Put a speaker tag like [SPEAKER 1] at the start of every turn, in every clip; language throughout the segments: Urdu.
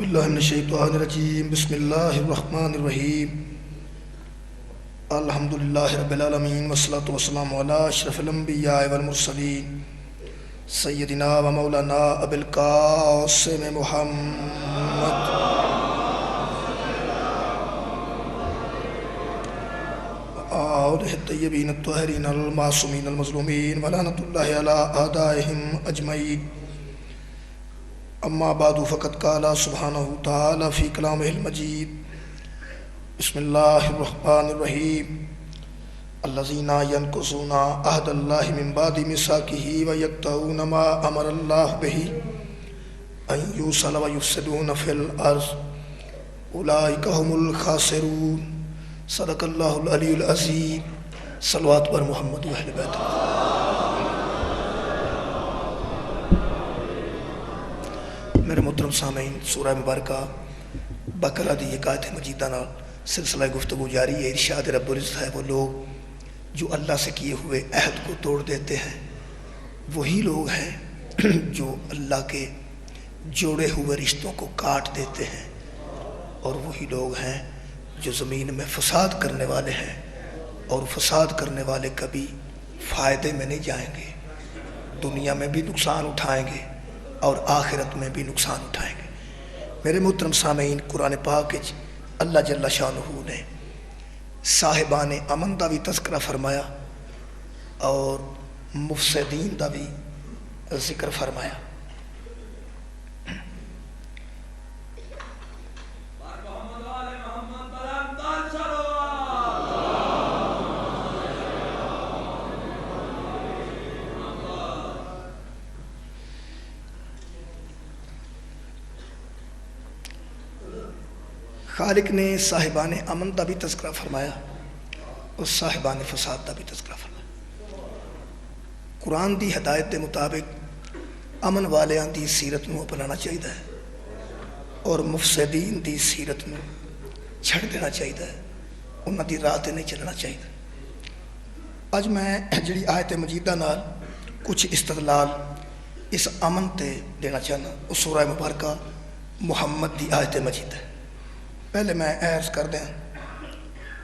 [SPEAKER 1] باللہ من الشیطان الرجیم بسم اللہ الرحمن الرحیم الحمدللہ رب العالمین والصلاة والسلام علی اشرف الانبیاء والمرسلین سیدنا و مولانا ابی القاسم محمد آلہ الطیبین الطاہرین المعصومین المظلومین ولعنۃ اللہ علی اعدائہم اجمعین اما بعد فقد قال سبحانہ تعالی فی کلامہ المجید بسم اللہ الرحمن الرحیم الذین ینقضون عہد اللہ من بعد میثاقہ ویقطعون ما امر اللہ بہ ان یوصل ویفسدون فی الارض اولئک هم الخاسرون صدق اللہ العلی العظیم صلوات بر محمد و اہل بیت۔ میرے محترم سامعین، سورہ مبارکہ بقرہ دی ایک آیت مجیدہ نال سلسلہ گفتگو جاری ہے۔ ارشاد رب العزت ہے وہ لوگ جو اللہ سے کیے ہوئے عہد کو توڑ دیتے ہیں، وہی لوگ ہیں جو اللہ کے جوڑے ہوئے رشتوں کو کاٹ دیتے ہیں، اور وہی لوگ ہیں جو زمین میں فساد کرنے والے ہیں، اور فساد کرنے والے کبھی فائدے میں نہیں جائیں گے، دنیا میں بھی نقصان اٹھائیں گے اور آخرت میں بھی نقصان اٹھائیں گے۔ میرے محترم سامعین، قرآن پاک وچ اللہ جل شانہ نے صاحبان امن دا بھی تذکرہ فرمایا اور مفسدین دا بھی ذکر فرمایا۔ خالق نے صاحبان امن دا بھی تذکرہ فرمایا اور صاحبان فساد دا بھی تذکرہ فرمایا۔ قرآن دی ہدایت دے مطابق امن والیاں دی سیرت نو اپنانا چاہیے اور مفسدین دی سیرت نو چھڑ دینا چاہیے، انہاں دی راہ تے نہیں چلنا چاہیے۔ اج میں جڑی آیت مجیدہ نال کچھ استدلال اس امن تے دینا چاہنا، وہ سورہ مبارکہ محمد دی آیت مجید ہے۔ پہلے میں عرض کر دیں،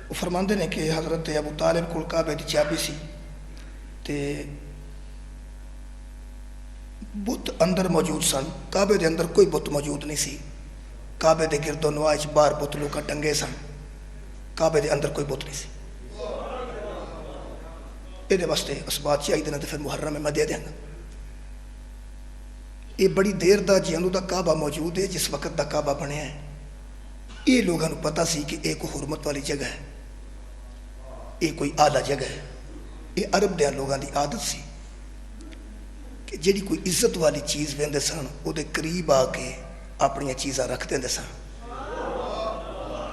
[SPEAKER 1] وہ فرماندے نے کہ حضرت ابو طالب کول کعبے دی چابی سی تے بت اندر موجود سن، کعبے دے اندر کوئی بت موجود نہیں سی، کعبے دے گرد و نواح وچ باہر بت لوکاں ٹنگے سن، کعبے دے اندر کوئی بت نہیں سی۔ یہ واسطے اسبات چاہیے نا، تو پھر محرم میں دے دیاں گا۔ یہ بڑی دیر دا جیانو دا کعبہ موجود ہے، جس وقت دا کعبہ بنیا ہے، یہ لوگوں کو پتہ سی کہ ایک حرمت والی جگہ ہے، یہ کوئی اعلیٰ جگہ ہے۔ یہ عرب دے لوگوں کی عادت سی کہ جڑی کوئی عزت والی چیز ویندے سن، وہ دے قریب آ کے اپنی چیزاں رکھ دے سن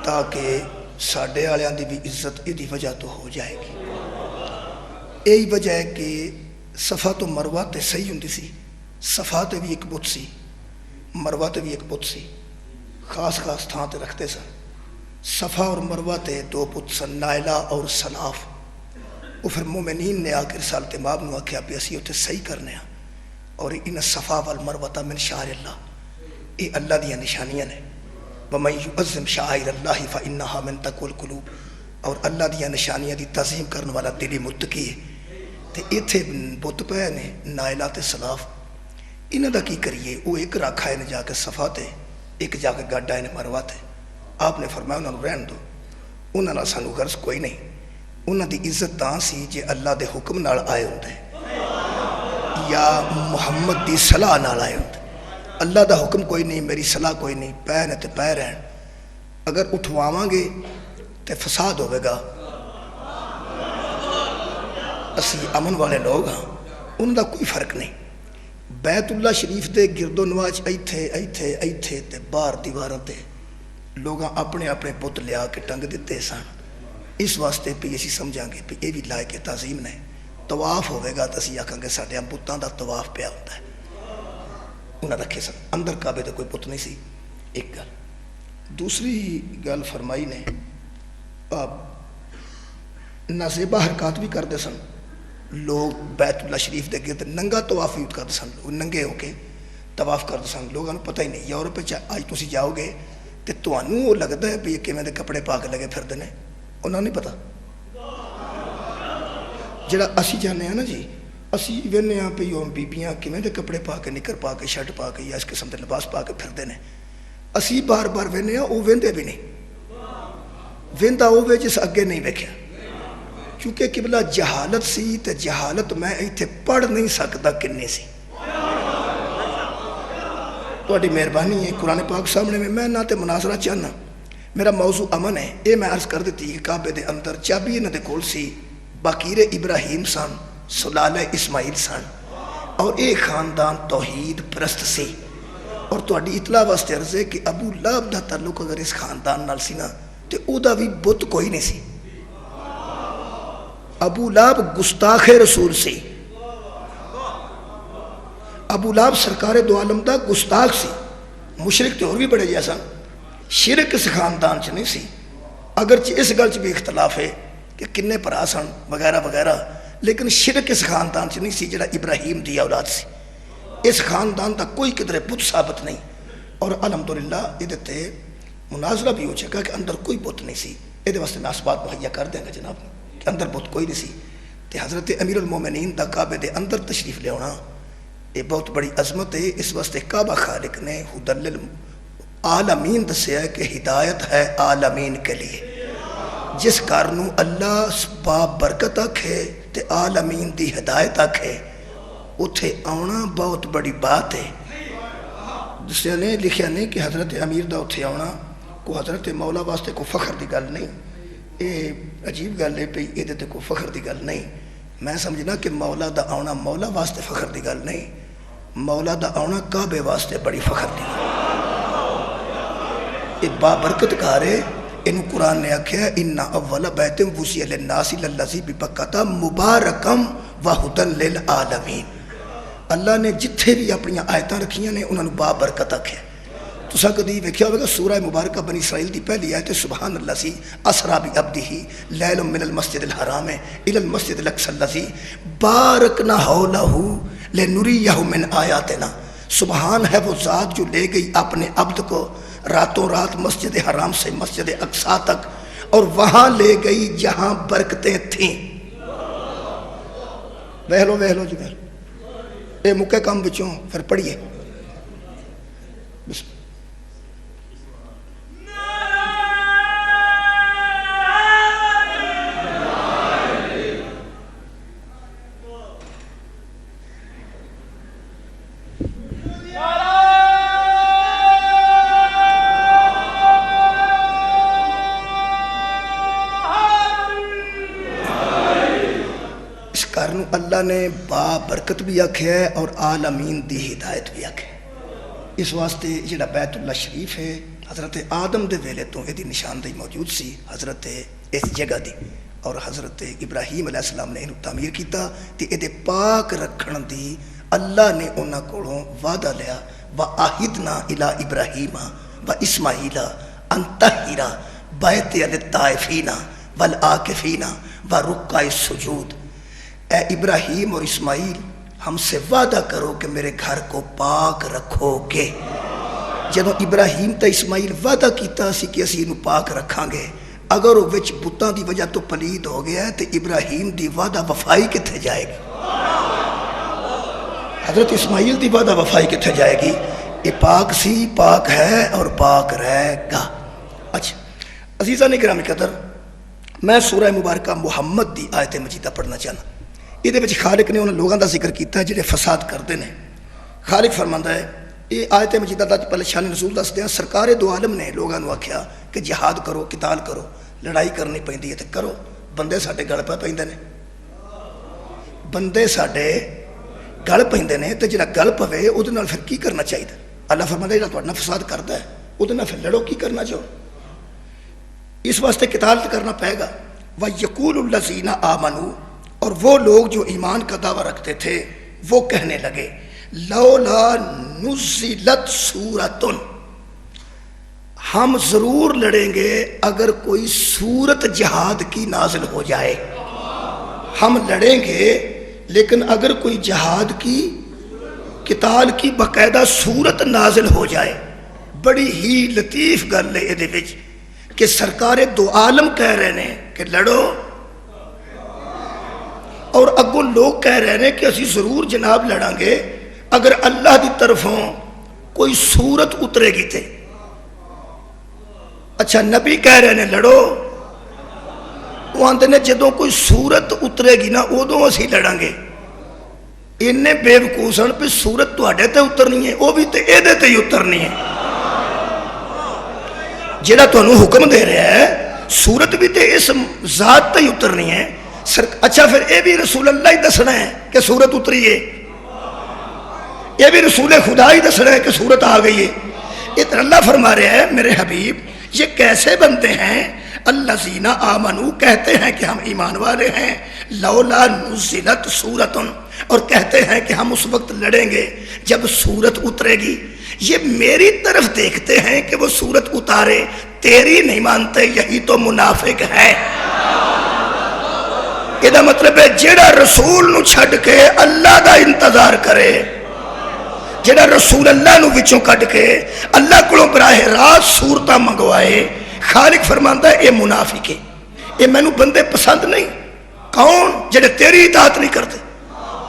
[SPEAKER 1] تاکہ ساڈے والوں دی بھی عزت یہ وجہ تو ہو جائے گی۔ یہی وجہ ہے کہ صفا تو مروہ تے صحیح ہوں سی، صفا تے بھی ایک بت سی، مروہ تے بھی ایک بت سی، خاص خاص تھان تے رکھتے سن۔ صفا اور مروہ تے دو بت سن، نائلہ اور سناف۔ وہ پھر مومنین نے آ کے رسالت مآب نو آکھیا بھی اسی اتنے صحیح کرنے ہیں، اور ان صفا والمروہ من شعائر اللہ، یہ اللہ دیا نشانیاں نے۔ وَمَن يُعَظِّمْ شَعَائِرَ اللَّهِ فَإِنَّهَا مِن تَقْوَى الْقُلُوبِ، اور اللہ دیا نشانیاں دی تعظیم کرنے والا دلی متقی ہے۔ تے ایتھے بت پے نے نائلہ تے سلاف، انہاں دا کی کریے؟ وہ ایک رکھا ہے نے جا کے صفا تے، ایک جا کے گاڈا ہے مروا تے۔ آپ نے فرمایا انہوں نے رہن دو، انہوں نے سانو غرض کوئی نہیں، انہوں دی عزت تاں سی جے اللہ دے حکم نال آئے ہوندے یا محمد دی صلاح نال آئے ہوندے۔ اللہ دا حکم کوئی نہیں، میری صلاح کوئی نہیں، پیر نے تے پیر رہن، اگر اٹھواواں گے تے فساد ہوئے گا۔ اسی امن والے لوگ ہاں، ان دا کوئی فرق نہیں۔ بیت اللہ شریف دے گرد و نواح ایتھے تے باہر دیواراں تے لوگاں اپنے اپنے بت لیا کے ٹنگ دیتے سن۔ اس واسطے بھی اسی سمجھاں گے بھی یہ بھی لائق تعظیم نے۔ طواف ہوئے گا تو اسی آکھاں گے ساڈے بتاں دا طواف پیا ہوتا ہے، انہاں رکھے سن۔ اندر کعبے تے کوئی بت نہیں سی، ایک گل۔ دوسری گل فرمائی نے، آپ نازیبہ حرکات بھی کرتے سن، لوگ بیت اللہ شریف دے گرد ننگا طواف بھی کرتے سن، ننگے ہو کے طواف کرتے سن، لوگوں کو پتہ ہی نہیں۔ یورپ اج تسی جاؤ گے تو تمہیں وہ لگتا ہے بھی کیویں دے کپڑے پا کے لگے پھرتے ہیں، انہوں نہیں پتہ۔ جڑا اسی جانے ہیں نا جی، اسی وہنے ہاں بھی وہ بیبیاں کیویں دے کپڑے پا کے، نکر پا کے، شرٹ پا کے یا اس قسم کے لباس پا کے پھرتے ہیں، اسی بار بار وہنے ہاں، وہ وہندے بھی نہیں، وہندا ہوے جس اگے نہیں ویکھیا، کیونکہ قبلہ جہالت سی، تے جہالت میں ایتھے پڑھ نہیں سکتا کنے سی۔ تہاڈی مہربانی ہے قرآن پاک سامنے میں نہ تے مناظرہ چاہنا، میرا موضوع امن ہے۔ یہ میں عرض کر دیتی کہ کعبے دے اندر چابی انہاں دے کول سی، باقیر ابراہیم سن، سلالہ اسماعیل سن، اور ایک خاندان توحید پرست سی۔ اور تہاڈی اطلاع واسطے عرض ہے کہ ابو لہب دا تعلق اگر اس خاندان نال سی نا تے او دا بھی بت کوئی نہیں سی۔ ابو لہب گستاخ رسول سی، ابو لہب سرکار دو عالم دا گستاخ سی۔ مشرک تے اور بھی بڑے جیسا، شرک اس خاندان چ نہیں سی، اگرچہ اس گل چ بھی اختلاف ہے کہ کنے بھرا سن وغیرہ وغیرہ، لیکن شرک اس خاندان چ نہیں سی جڑا ابراہیم دی اولاد سی۔ اس خاندان دا کوئی قدرے بت ثابت نہیں، اور الحمدللہ یہ تے مناظرہ بھی ہو چکا کہ اندر کوئی بت نہیں سی۔ یہ واسطے میں اسباب مہیا کر دیں گا جناب کہ اندر بت کوئی نہیں سی۔ تے حضرت امیر المومنین دا کعبے دے اندر تشریف لے آنا یہ بہت بڑی عظمت ہے۔ اس واسطے کعبہ خالق نے ہدی للعالمین دسیا ہے کہ ہدایت ہے عالمین کے لیے۔ جس کارنوں اللہ با برکت آکھے تے عالمین دی ہدایت آکھے، اتھے آنا بہت بڑی بات ہے۔ دوسرے نے لکھیا نہیں کہ حضرت امیر دا اتھے آنا کو حضرت مولا واسطے کو فخر دی گل نہیں، یہ عجیب گل ہے پئی، یہ تے کو فخر دی گل نہیں۔ میں سمجھنا کہ مولا دا آنا مولا واسطے فخر دی گل نہیں، مولا دا آنا کعبے واسطے بڑی فخر دی گل۔ یہ بابرکت کار ہے، انہوں قرآن نے آکھیا ان اول بیت وسع للناس للذی ببکۃ مبارکا وہدی للعالمین۔ اللہ نے جتھے بھی اپنی آیتاں رکھیاں نے انہوں نے بابرکت آکھیا۔ تساں کدی ویکھیا ہوگا سورہ مبارکہ بنی اسرائیل دی پہلی آیت سبحان اللہ اسریٰ بعبدہ لیلا من المسجد الحرام الی المسجد الاقصی الذی بارکنا حولہ لنریہ من آیاتنا۔ سبحان ہے وہ ذات جو لے گئی اپنے عبد کو راتوں رات مسجد حرام سے مسجد اقصیٰ تک، اور وہاں لے گئی جہاں برکتیں تھیں۔ وہلو وہلو جی وہلو اے مکے کام بچوں پھر پڑھیے بسم اللہ۔ اللہ نے با برکت بھی آکھیا ہے اور عالمین دی ہدایت بھی آکھیا ہے۔ اس واسطے جڑا بیت اللہ شریف ہے حضرت آدم دے ویلے تو یہ نشاندہی موجود سی حضرت اس جگہ دی، اور حضرت ابراہیم علیہ السلام نے انہوں تعمیر کیتا تے یہ پاک رکھن دی اللہ نے انہاں کولوں وعدہ لیا وَآہِدْنَا إِلَىٰ إِبْرَاهِيمَ وَإِسْمَاعِيلَ أَن طَهِّرَ بَيْتِيَ لِلطَّائِفِينَ وَالْعَاكِفِينَ وَرُكَّعِ السُّجُودِ۔ اے ابراہیم اور اسماعیل ہم سے وعدہ کرو کہ میرے گھر کو پاک رکھو گے۔ جدوں ابراہیم تا اسماعیل وعدہ کیتا سی کہ اسی انہوں پاک رکھاں گے، اگر وہ وچ بتاں دی وجہ تو پلید ہو گیا ہے تو ابراہیم دی وعدہ وفائی کتھے جائے گی؟ حضرت اسماعیل دی وعدہ وفائی کتھے جائے گی؟ یہ پاک سی، پاک ہے اور پاک رہے گا۔ اچھا عزیزہ گرامی قدر، میں سورہ مبارکہ محمد دی آیت مجیدہ پڑھنا چاہنا۔ یہ وچ خالق نے انہوں لوگوں کا ذکر کیتا ہے جڑے فساد کرتے ہیں۔ خالق فرماندا ہے یہ آیت مجیدہ دا پہلے شان نزول دس دیا، سرکار دو عالم نے لوگوں نے آکھیا کہ جہاد کرو، قتال کرو، لڑائی کرنی پیندی ہے تے کرو، بندے ساڈے گل پہ پیندے نے، بندے ساڈے گل پیندے نے، تے جڑا گل پوے اودے نال پھر کی کرنا چاہیے؟ اللہ فرماندا ہے جڑا تہاڈے نال فساد کردا ہے اودے نال پھر لڑو، کی کرنا چاہو؟ اس واسطے قتال کرنا پائے گا۔ وَيَقُولُ الَّذِينَ آمَنُوا، اور وہ لوگ جو ایمان کا دعویٰ رکھتے تھے وہ کہنے لگے لولا نزلت سورۃ، ہم ضرور لڑیں گے اگر کوئی سورت جہاد کی نازل ہو جائے، ہم لڑیں گے لیکن اگر کوئی جہاد کی قتال کی باقاعدہ صورت نازل ہو جائے. بڑی ہی لطیف گل ہے یہ کہ سرکار دو عالم کہہ رہے ہیں کہ لڑو، اور اگوں لوگ کہہ رہے ہیں کہ اسی ضرور جناب لڑاں گے اگر اللہ دی طرفوں کوئی صورت اترے گی تے. اچھا نبی کہہ رہے ہیں لڑو، وہ آندے نے جدوں کوئی صورت اترے گی نا ادوں اسی لڑاں گے. انہیں بے وقوف سن پہ صورت تواڈے تے اترنی ہے، وہ بھی تے اے دے تے ہی اترنی ہے. جڑا تانوں حکم دے رہا ہے صورت بھی تے اس ذات تے ہی اترنی ہے. اچھا پھر اے بھی رسول اللہ ہی دسنا ہے کہ صورت اتری ہے، یہ بھی رسول خدا ہی دسنا ہے کہ صورت آ گئی ہے. ادھر اللہ فرما رہے ہیں میرے حبیب یہ کیسے بنتے ہیں؟ الذین آمنو کہتے ہیں کہ ہم ایمان والے ہیں، لولا نزلت سورتن اور کہتے ہیں کہ ہم اس وقت لڑیں گے جب صورت اترے گی. یہ میری طرف دیکھتے ہیں کہ وہ صورت اتارے، تیری نہیں مانتے، یہی تو منافق ہے. یہ مطلب ہے جیڑا رسول نو چھڈ کے اللہ دا انتظار کرے، جیڑا رسول اللہ نو وچوں کڈ کے اللہ کو براہ راست صورتاں منگوائے، خالق فرماندا ہے اے منافق ہے، اے مینوں بندے پسند نہیں. کون؟ جڑے تیری اطاعت نہیں کرتے.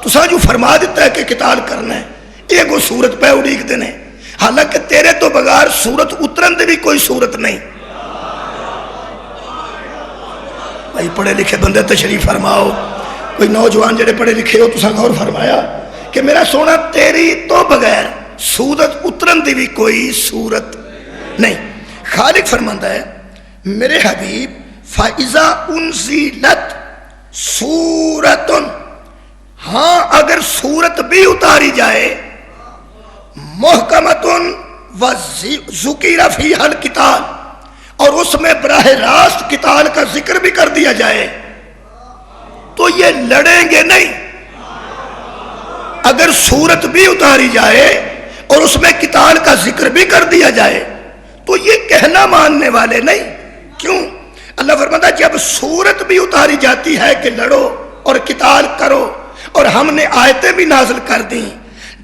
[SPEAKER 1] تساں جو فرما دیتا ہے کہ قتال کرنا ہے، یہ کو صورت پہ اڑیک دینے، حالانکہ تیرے تو بغیر صورت اترن دے بھی کوئی صورت نہیں. بھائی پڑھے لکھے بندے تشریف فرماؤ، کوئی نوجوان جڑے پڑھے لکھے ہو تساں غور فرمایا کہ میرا سونا تیری تو بغیر صورت اترن دی بھی کوئی صورت نہیں. خالق فرماندا ہے میرے حبیب فَإِذَا أُنزِلَتْ سُورَةٌ، ہاں اگر صورت بھی اتاری جائے، محکمتن وذکر فیہا القتال، اور اس میں براہ راست قتال کا ذکر بھی کر دیا جائے، تو یہ لڑیں گے نہیں. اگر صورت بھی اتاری جائے اور اس میں قتال کا ذکر بھی کر دیا جائے تو یہ کہنا ماننے والے نہیں. کیوں؟ اللہ فرماتا جب صورت بھی اتاری جاتی ہے کہ لڑو اور قتال کرو، اور ہم نے آیتیں بھی نازل کر دیں،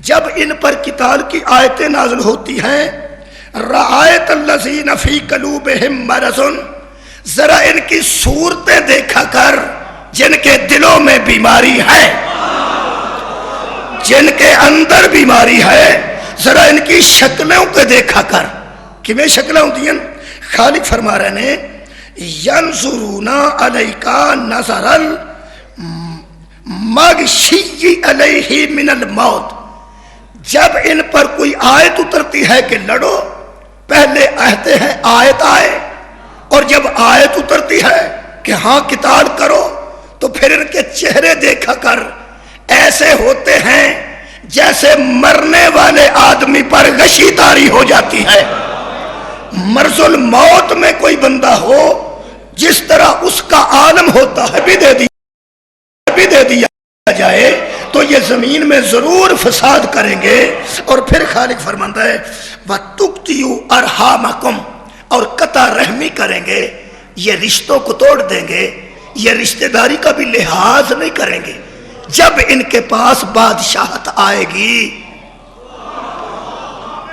[SPEAKER 1] جب ان پر قتال کی آیتیں نازل ہوتی ہیں، رَأَيْتَ الَّذِينَ فِي قُلُوبِهِم مَرَضٌ، ذرا ان کی صورتیں دیکھا کر جن کے دلوں میں بیماری ہے، جن کے اندر بیماری ہے، ذرا ان کی شکلوں کو دیکھا کر. کیویں شکلیں ہوتی ہیں؟ خالق فرما رہے ہیں يَنْظُرُونَ عَلَيْكَ نَظَرَ الْمَغْشِيِّ عَلَيْهِ مِنَ الْمَوْتِ، جب ان پر کوئی آیت اترتی ہے کہ لڑو، پہلے کہتے ہیں آیت آئے، اور جب آیت اترتی ہے کہ ہاں قتال کرو تو پھر ان کے چہرے دیکھا کر ایسے ہوتے ہیں جیسے مرنے والے آدمی پر غشی طاری ہو جاتی ہے. مرض الموت میں کوئی بندہ ہو جس طرح اس کا عالم ہوتا ہے بھی دے دیا جائے تو یہ زمین میں ضرور فساد کریں گے. اور پھر خالق فرماتا ہے وَتُقْطِعُ أَرْحَامَكُمْ، اور قطع رحمی کریں گے، یہ رشتوں کو توڑ دیں گے، یہ رشتہ داری کا بھی لحاظ نہیں کریں گے. جب ان کے پاس بادشاہت آئے گی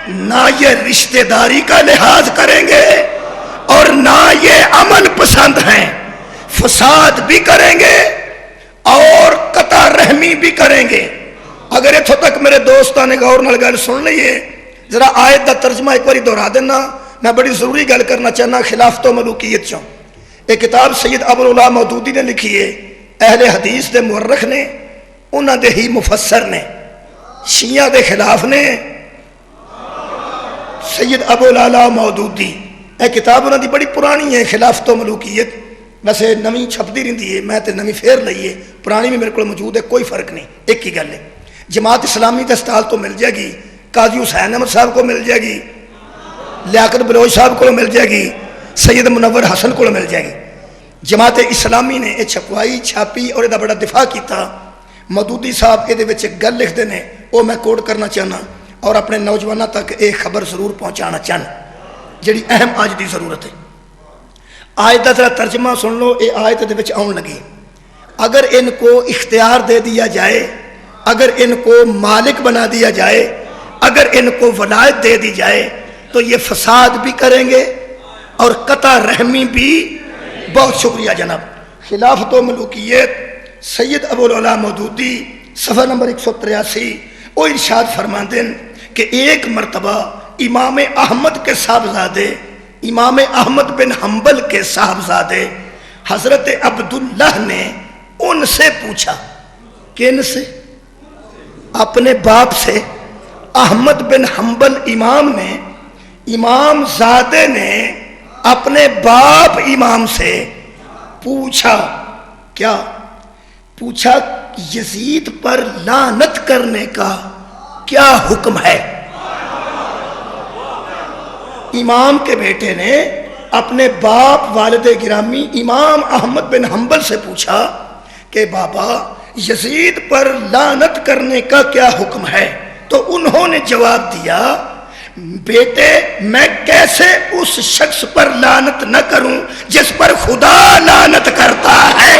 [SPEAKER 1] نہ یہ رشتہ داری کا لحاظ کریں گے اور نہ یہ عمل پسند ہیں، فساد بھی کریں گے اور قطع رحمی بھی کریں گے. اگر اتھوں تک میرے دوستان نے غور نال گل سن لیے، ذرا آیت دا ترجمہ ایک باری دہرا دینا، میں بڑی ضروری گل کرنا چاہنا خلافت و ملوکیت چوں. ایک کتاب سید ابوالعلا مودودی نے لکھی ہے، اہل حدیث دے مورخ نے، انہاں دے ہی مفسر نے، شیعہ دے خلاف نے، سید ابوالعلا مودودی. یہ کتاب انہاں دی بڑی پرانی ہے، خلافت و ملوکیت، ویسے نویں چھپتی رہتی ہے، میں تے نویں پھیر لئی ہے، پرانی بھی میرے کو موجود ہے، کوئی فرق نہیں، ایک ہی گل ہے. جماعت اسلامی دے اسٹال تو مل جائے گی، قاضی حسین احمد صاحب کو مل جائے گی، لیاقت بلوچ صاحب کو مل جائے گی، سید منور حسن کو مل جائے گی. جماعت اسلامی نے یہ چھپوائی چھاپی اور یہ بڑا دفاع کیتا. مودودی صاحب یہ گل لکھتے ہیں، وہ میں کوٹ کرنا چاہنا اور اپنے نوجوانوں تک ایک خبر ضرور پہنچانا چاہنا جڑی اہم آج دی ضرورت ہے. آیت کا ذرا ترجمہ سن لو، یہ آیت دے وچ آن لگی. اگر ان کو اختیار دے دیا جائے اگر ان کو مالک بنا دیا جائے، اگر ان کو ولایت دے دی جائے تو یہ فساد بھی کریں گے اور قطع رحمی بھی۔ بہت شکریہ جناب۔ خلافت و ملوکیت سید ابو العلا مودودی صفحہ نمبر 183 وہ ارشاد فرماندے کہ ایک مرتبہ امام احمد کے صاحبزادے، امام احمد بن حنبل کے صاحبزادے حضرت عبداللہ نے ان سے پوچھا، کن سے؟ اپنے باپ سے۔ احمد بن حنبل امام نے، امام زادے نے اپنے باپ امام سے پوچھا، کیا پوچھا؟ یزید پر لعنت کرنے کا کیا حکم ہے؟ امام کے بیٹے نے اپنے باپ والد گرامی امام احمد بن حنبل سے پوچھا کہ بابا یزید پر لعنت کرنے کا کیا حکم ہے؟ تو انہوں نے جواب دیا، بیٹے میں کیسے اس شخص پر لعنت نہ کروں جس پر خدا لعنت کرتا ہے۔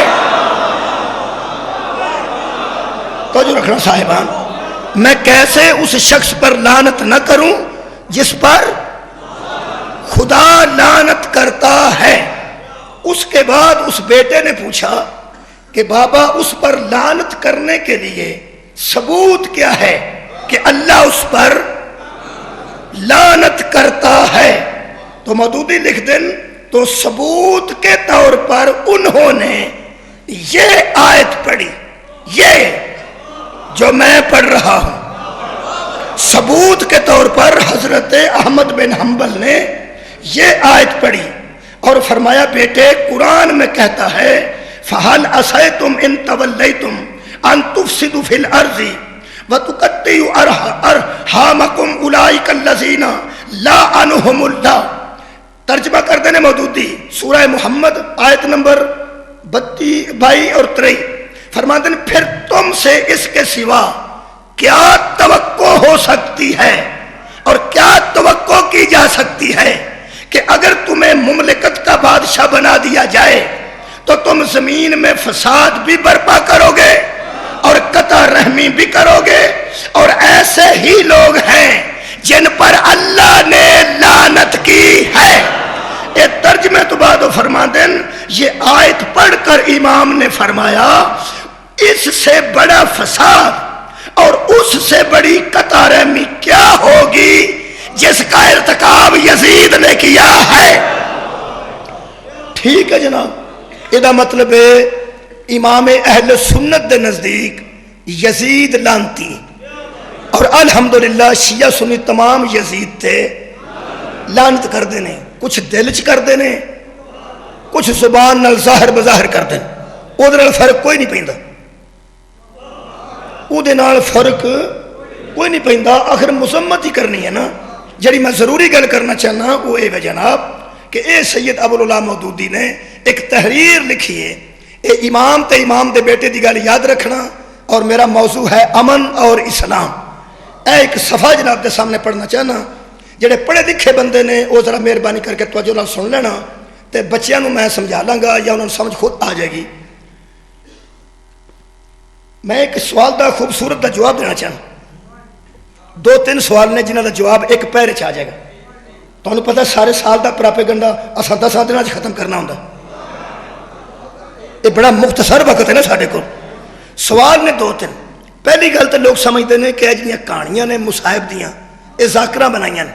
[SPEAKER 1] توجہ رکھنا صاحبان، میں کیسے اس شخص پر لعنت نہ کروں جس پر خدا لعنت کرتا ہے۔ اس کے بعد اس بیٹے نے پوچھا کہ بابا اس پر لعنت کرنے کے لیے ثبوت کیا ہے کہ اللہ اس پر لعنت کرتا ہے؟ تو مودودی لکھ دیں تو ثبوت کے طور پر انہوں نے یہ آیت پڑھی، یہ جو میں پڑھ رہا ہوں، ثبوت کے طور پر حضرت احمد بن حنبل نے یہ آیت پڑھی اور فرمایا بیٹے قرآن میں کہتا ہے فَهَلْ عَصَيْتُمْ إِن تَوَلَّيْتُمْ أَن تُفْسِدُوا فِي الْأَرْضِ وَتُقَطِّعُوا أَرْحَامَكُمْ أُولَئِكَ الَّذِينَ لَعَنَهُمُ اللَّهُ۔ ترجمہ کر دینے مودودی سورہ محمد آیت نمبر 22 اور 23 فرماتے ہیں پھر تم سے اس کے سوا کیا توقع ہو سکتی ہے اور کیا توقع کی جا سکتی ہے کہ اگر تمہیں مملکت کا بادشاہ بنا دیا جائے تو تم زمین میں فساد بھی برپا کرو گے اور قطع رحمی بھی کرو گے، اور ایسے ہی لوگ ہیں جن پر اللہ نے لعنت کی ہے۔ یہ ترجمے تو بعد فرما دیں یہ آیت پڑھ کر امام نے فرمایا اس سے بڑا فساد اور اس سے بڑی قطع رحمی کیا ہوگی جس کا ارتکاب یزید نے کیا ہے۔ ٹھیک ہے جناب، یہ مطلب ہے امام اہل سنت دے نزدیک یزید لانتی، اور الحمدللہ شیعہ سنی تمام یزید تے لانت کر دینے، کچھ دل چ کر دینے، کچھ زبان نال ظاہر بظاہر کر دینے، او دے نال فرق کوئی نہیں پیندا، او دے نال فرق کوئی نہیں پیندا، آخر مذمت ہی کرنی ہے نا۔ جڑی میں ضروری گل کرنا چاہنا وہ اے جناب کہ اے سید ابو العلا مودودی نے ایک تحریر لکھی ہے، اے امام تے امام دے بیٹے دی گل یاد رکھنا، اور میرا موضوع ہے امن اور اسلام۔ اے ایک صفحہ جناب دے سامنے پڑھنا چاہنا، جڑے پڑھے لکھے بندے نے وہ ذرا مہربانی کر کے توجہ نال سن لینا، تے بچیاں نو میں سمجھا لاں گا یا انہوں نے سمجھ خود آ جائے گی۔ میں ایک سوال دا خوبصورت دا جواب دینا چاہنا، 2-3 سوال نے جنہاں دا جواب ایک پیرے چ آ جائے گا۔ تو انہوں پتہ سارے سال دا پراپیگنڈا اساں 10 دناں وچ ختم کرنا ہوندا، یہ بڑا مختصر وقت ہے نا ساڈے کول۔ سوال نے 2-3۔ پہلی گل تو لوگ سمجھتے ہیں کہ جنیاں کہانیاں نے مصاحب دیاں یہ ذاکراں بنائیاں نے،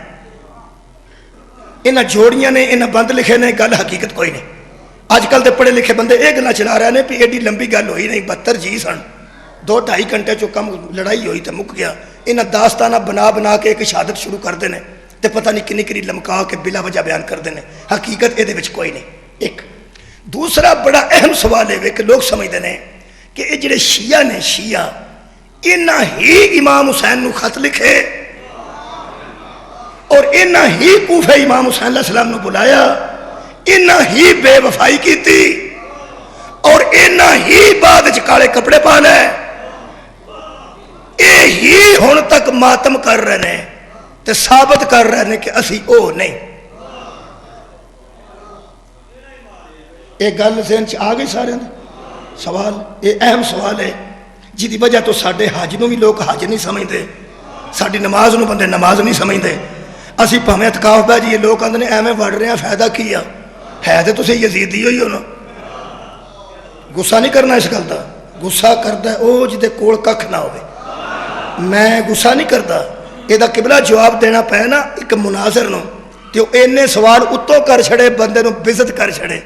[SPEAKER 1] انہاں جوڑیاں نے، انہاں بند لکھے نے، گل حقیقت کوئی نہیں۔ اج کل دے پڑھے لکھے بندے یہ گلاں چلا رہے ہیں کہ ایڈی لمبی گل ہوئی نہیں، 72 جی سن، 2-2.5 گھنٹے چو کم لڑائی ہوئی تو مک گیا۔ انہاں داستانہ بنا بنا کے ایک شہادت شروع کر دینے تے پتہ نہیں کنی کنی لمکا کے بلا وجہ بیان کر دینے، حقیقت یہ دے وچ کوئی نہیں۔ ایک دوسرا بڑا اہم سوال ہے کہ لوگ سمجھتے ہیں کہ یہ جڑے شیعہ نے، شیعہ انہاں ہی امام حسین نو خط لکھے اور انہاں ہی کوفے امام حسین علیہ السلام نو بلایا، انہاں ہی بے وفائی کی تھی اور انہاں ہی بعد وچ کالے کپڑے پا لے، اے ہی ہن تک ماتم کر رہے ہیں تے ثابت کر رہے ہیں کہ اسی او نہیں۔ ایک گل ذہن چ آ گئی سارے سوال، یہ اہم سوال ہے جی وجہ تو سارے حج نو بھی لوگ حج نہیں سمجھتے، ساری نماز نو بندے نماز نہیں سمجھتے، اسی پاویں اعتکاف پہ جی لوگ آدھے ایویں وڑ رہے ہیں فائدہ کی ہے تو تسی یزیدی ہوئی ہو نا۔ غصہ نہیں کرنا اس گل کا، غصہ کرتا ہے وہ جہدے کول ککھ نہ ہوئے، میں غصہ نہیں کرتا۔ یہ قبلہ جواب دینا پے نا ایک مناظر نو تو اینے سوال اتوں کر چھڑے بندے نو بزت کر چھڑے،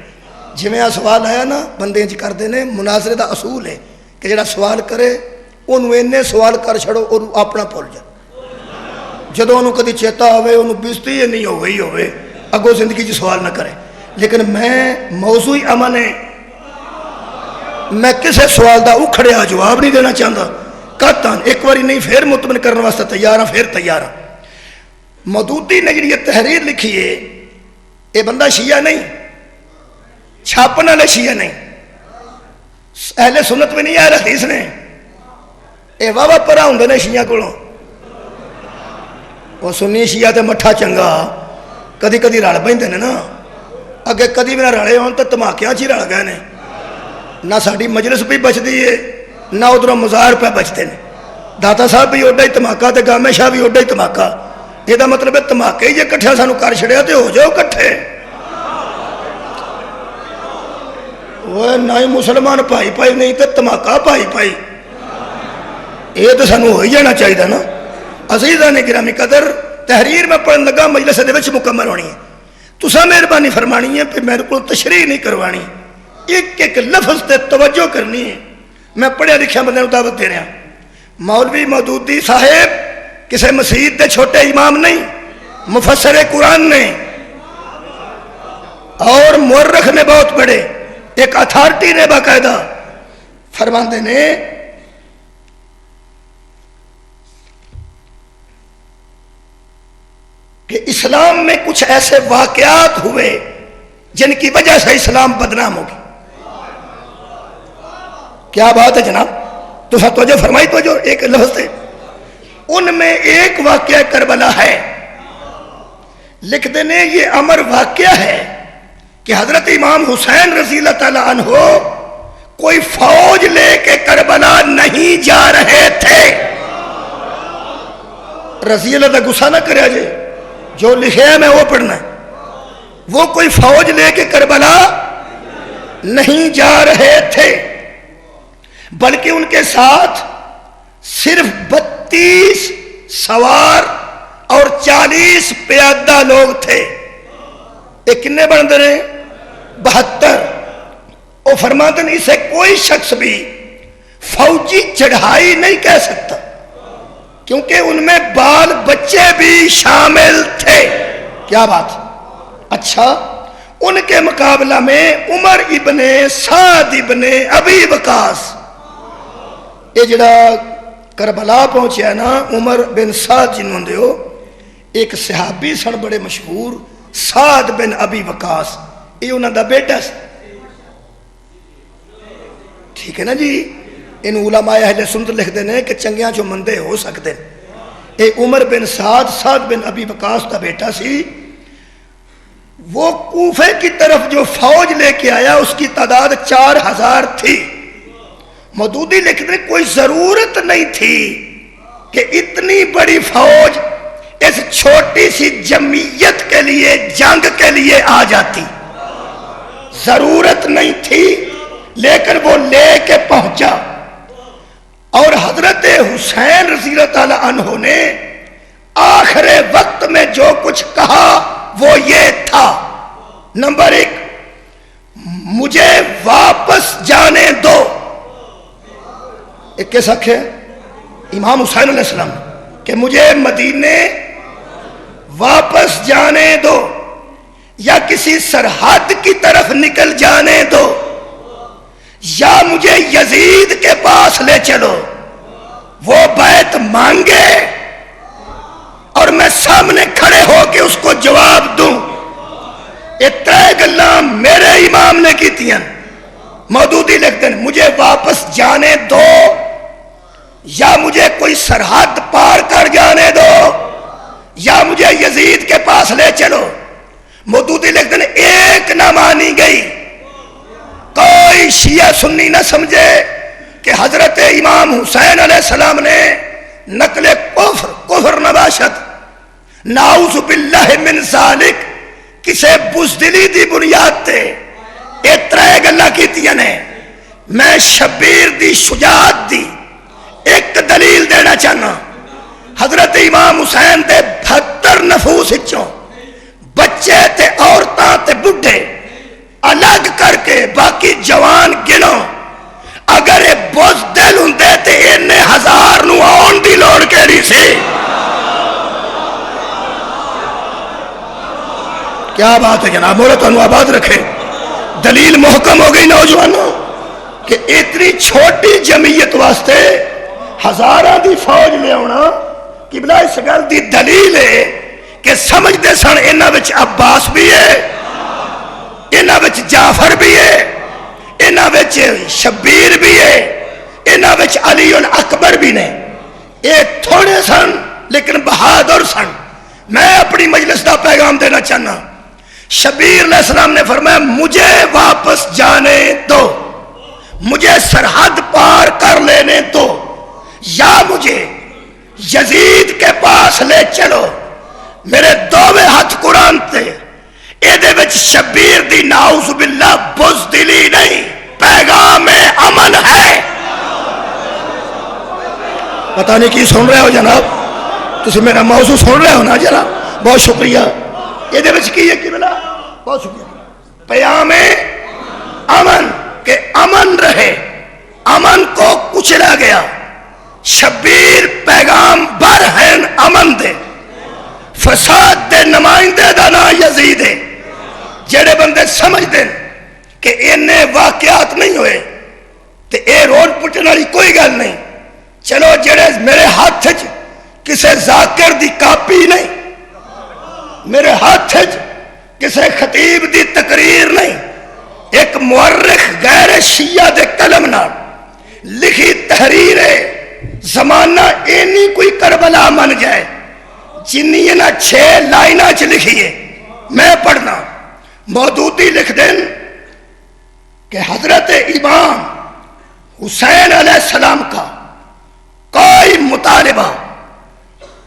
[SPEAKER 1] جویں آ سوال آیا نا بندے کرتے ہیں، مناظرے دا اصول ہے کہ جڑا سوال کرے انہوں اینے سوال کر چھڑو اور اپنا بھول جائے، جدو انہوں کدی چیتا ہوئے انہوں بزتی نہیں ہوئے اگوں زندگی چ سوال نہ کرے۔ لیکن میں موضوعی امن ہے، میں کسے سوال دا اکھڑیا جواب نہیں دینا چاہتا، کہتا ایک باری نہیں پھر مطمئن کرنے واسطے تیار ہاں، پھر تیار ہاں۔ مودودی نے جی یہ تحریر لکھی ہے یہ بندہ شیعہ نہیں، چھاپن والے شیعہ نہیں، اہل سنت میں نہیں، اہل حدیث نے، یہ واہ واہ پرا ہوں نے شیعہ کولوں، وہ سنی شیعہ تے مٹھا چنگا کدی کدی رل پہ نا، اگے کدی بھی نہ رلے ہون تو دھماکیاں چ ہی رل گئے نے، نہ ساری مجلس بھی بچتی ہے نہ ادھر مزار پہ بچتے ہیں، داتا صاحب بھی اوڈا ہی دھماکہ تے گامے شاہ بھی اوڈا ہی دھماکہ، یہ مطلب ہے دھماکے ہی جے کٹھا سانو کر چھڑیا تے ہو جاؤ کٹھے، وہ نہ ہی مسلمان پائی پائی نہیں تے دھماکہ پائی پائی، یہ تو سانو ہو ہی جانا چاہیے نا۔ عزیزاں نے گرامی قدر تحریر میں پڑھن لگا مجلس دے وچ مکمل ہونی ہے، تساں مہربانی فرمانی ہے پھر میرے کو تشریح نہیں کروانی، ایک ایک لفظ تے توجہ کرنی ہے، میں پڑھیا لکھیا بندے نوں دعوت دے رہا۔ مولوی مودودی صاحب کسے مسجد دے چھوٹے امام نہیں، مفسر قرآن نے اور مورخ نے بہت بڑے، ایک اتھارٹی نے باقاعدہ فرماندے نے کہ اسلام میں کچھ ایسے واقعات ہوئے جن کی وجہ سے اسلام بدنام ہوگی۔ کیا بات ہے جناب، تو سب توجہ فرمائی، تو جو ایک لفظ تھے ان میں ایک واقعہ کربلا ہے، لکھ دینے یہ امر واقعہ ہے کہ حضرت امام حسین رضی اللہ تعالیٰ عنہ کوئی فوج لے کے کربلا نہیں جا رہے تھے، رضی اللہ کا غصہ نہ کرے جے، جو لکھے ہے میں وہ پڑھنا ہے، وہ کوئی فوج لے کے کربلا نہیں جا رہے تھے بلکہ ان کے ساتھ صرف 32 سوار اور 40 پیادہ لوگ تھے، ایک کنے بندے ہیں 72، وہ فرماتے ہیں اسے کوئی شخص بھی فوجی چڑھائی نہیں کہہ سکتا کیونکہ ان میں بال بچے بھی شامل تھے۔ کیا بات، اچھا ان کے مقابلہ میں عمر ابن سعد ابن ابی وقاص، یہ جڑا کربلا پہنچیا نا عمر بن سعد جنہوں دے ہو، ایک صحابی سن بڑے مشہور سعد بن ابی وقاص، یہ انہوں دا بیٹا سی، ٹھیک ہے نا جی۔ ان علماء اہل سنت لکھ دینے کہ چنگیاں جو مندے ہو سکتے ہیں، اے عمر بن سعد بن ابی وقاص کا بیٹا سی، وہ کوفے کی طرف جو فوج لے کے آیا اس کی تعداد 4000 تھی۔ مودودی لکھ دینے کوئی ضرورت نہیں تھی کہ اتنی بڑی فوج اس چھوٹی سی جمعیت کے لیے جنگ کے لیے آ جاتی، ضرورت نہیں تھی، لیکن وہ لے کے پہنچا۔ اور حضرت حسین رضی اللہ تعالیٰ عنہ نے آخر وقت میں جو کچھ کہا وہ یہ تھا، نمبر 1 مجھے واپس جانے دو، ایک کیسا ہے امام حسین علیہ السلام کہ مجھے مدینے واپس جانے دو یا کسی سرحد کی طرف نکل جانے دو یا مجھے یزید کے پاس لے چلو، وہ بیعت مانگے اور میں سامنے کھڑے ہو کے اس کو جواب دوں۔ یہ 3 گلاں میرے امام نے کی تھیں۔ مودودی لکھتے ہیں مجھے واپس جانے دو یا مجھے کوئی سرحد پار کر جانے دو یا مجھے یزید کے پاس لے چلو۔ مودودی لکھتے ہیں ایک نہ مانی گئی، کوئی شیعہ سنی نہ سمجھے کہ حضرت امام حسین علیہ السلام نے نقل کفر نباشت نعوذ باللہ من ذالک کسے بزدلی دی بنیاد تے اے ترے گلاں کیتیاں نے. میں شبیر دی شجاعت دی ایک دلیل دینا چاہنا. حضرت امام حسین دے 72 نفوس وچوں بچے تے عورتاں تے بڈھے الگ کر کے باقی جوان گنو. اگر یہ بزدل ہوندے تے انہیں 1000 نو آن دی لوڑ کیڑی سی. کیا بات ہے جناب، مولا تانوں آباد رکھے. دلیل محکم ہو گئی نوجوانوں کہ اتنی چھوٹی جمعیت واسطے 1000 دی فوج لے آنا. قبلہ اس گل دی دلیل ہے کہ سمجھدے سن انہاں وچ عباس بھی ہے، انہاں وچ جعفر بھی ہے، انہاں وچ شبیر بھی ہے، انہاں وچ علی الاکبر بھی نے. یہ تھوڑے سن لیکن بہادر سن. میں اپنی مجلس دا پیغام دینا چاہنا. شبیر علیہ السلام نے فرمایا مجھے واپس جانے دو، مجھے سرحد پار کر لینے دو، یا مجھے یزید کے پاس لے چلو. میرے دوویں ہاتھ قرآن تے ایدے وچ شبیر دی نعوذ باللہ بزدلی نہیں، پیغام امن ہے. پتہ نہیں کی سن رہے ہو جناب، تسی میرا موضوع سن رہے ہو نا جناب، بہت شکریہ. یہ وچ کی ہے کہ بلا بہت شکریہ. پیام امن کہ امن رہے، امن کو کچلا گیا. شبیر پیغام بر ہیں امن دے، فساد دے نمائندے دا نا یزید ہے. جڑے بندے سمجھ دیں کہ انہیں واقعات نہیں ہوئے تے اے روڈ پٹن والی کوئی گل نہیں. چلو جڑے میرے ہاتھ کسے ذاکر دی کاپی نہیں، میرے ہاتھ کسے خطیب دی تقریر نہیں، ایک مورخ غیر شیعہ دے قلم نال لکھی تحریر ہے. زمانہ اینی کوئی کربلا من جائے جنی نہ 6 لائنہ چ لکھی ہے. میں پڑھنا مودودی لکھ دیں کہ حضرت امام حسین علیہ السلام کا کوئی مطالبہ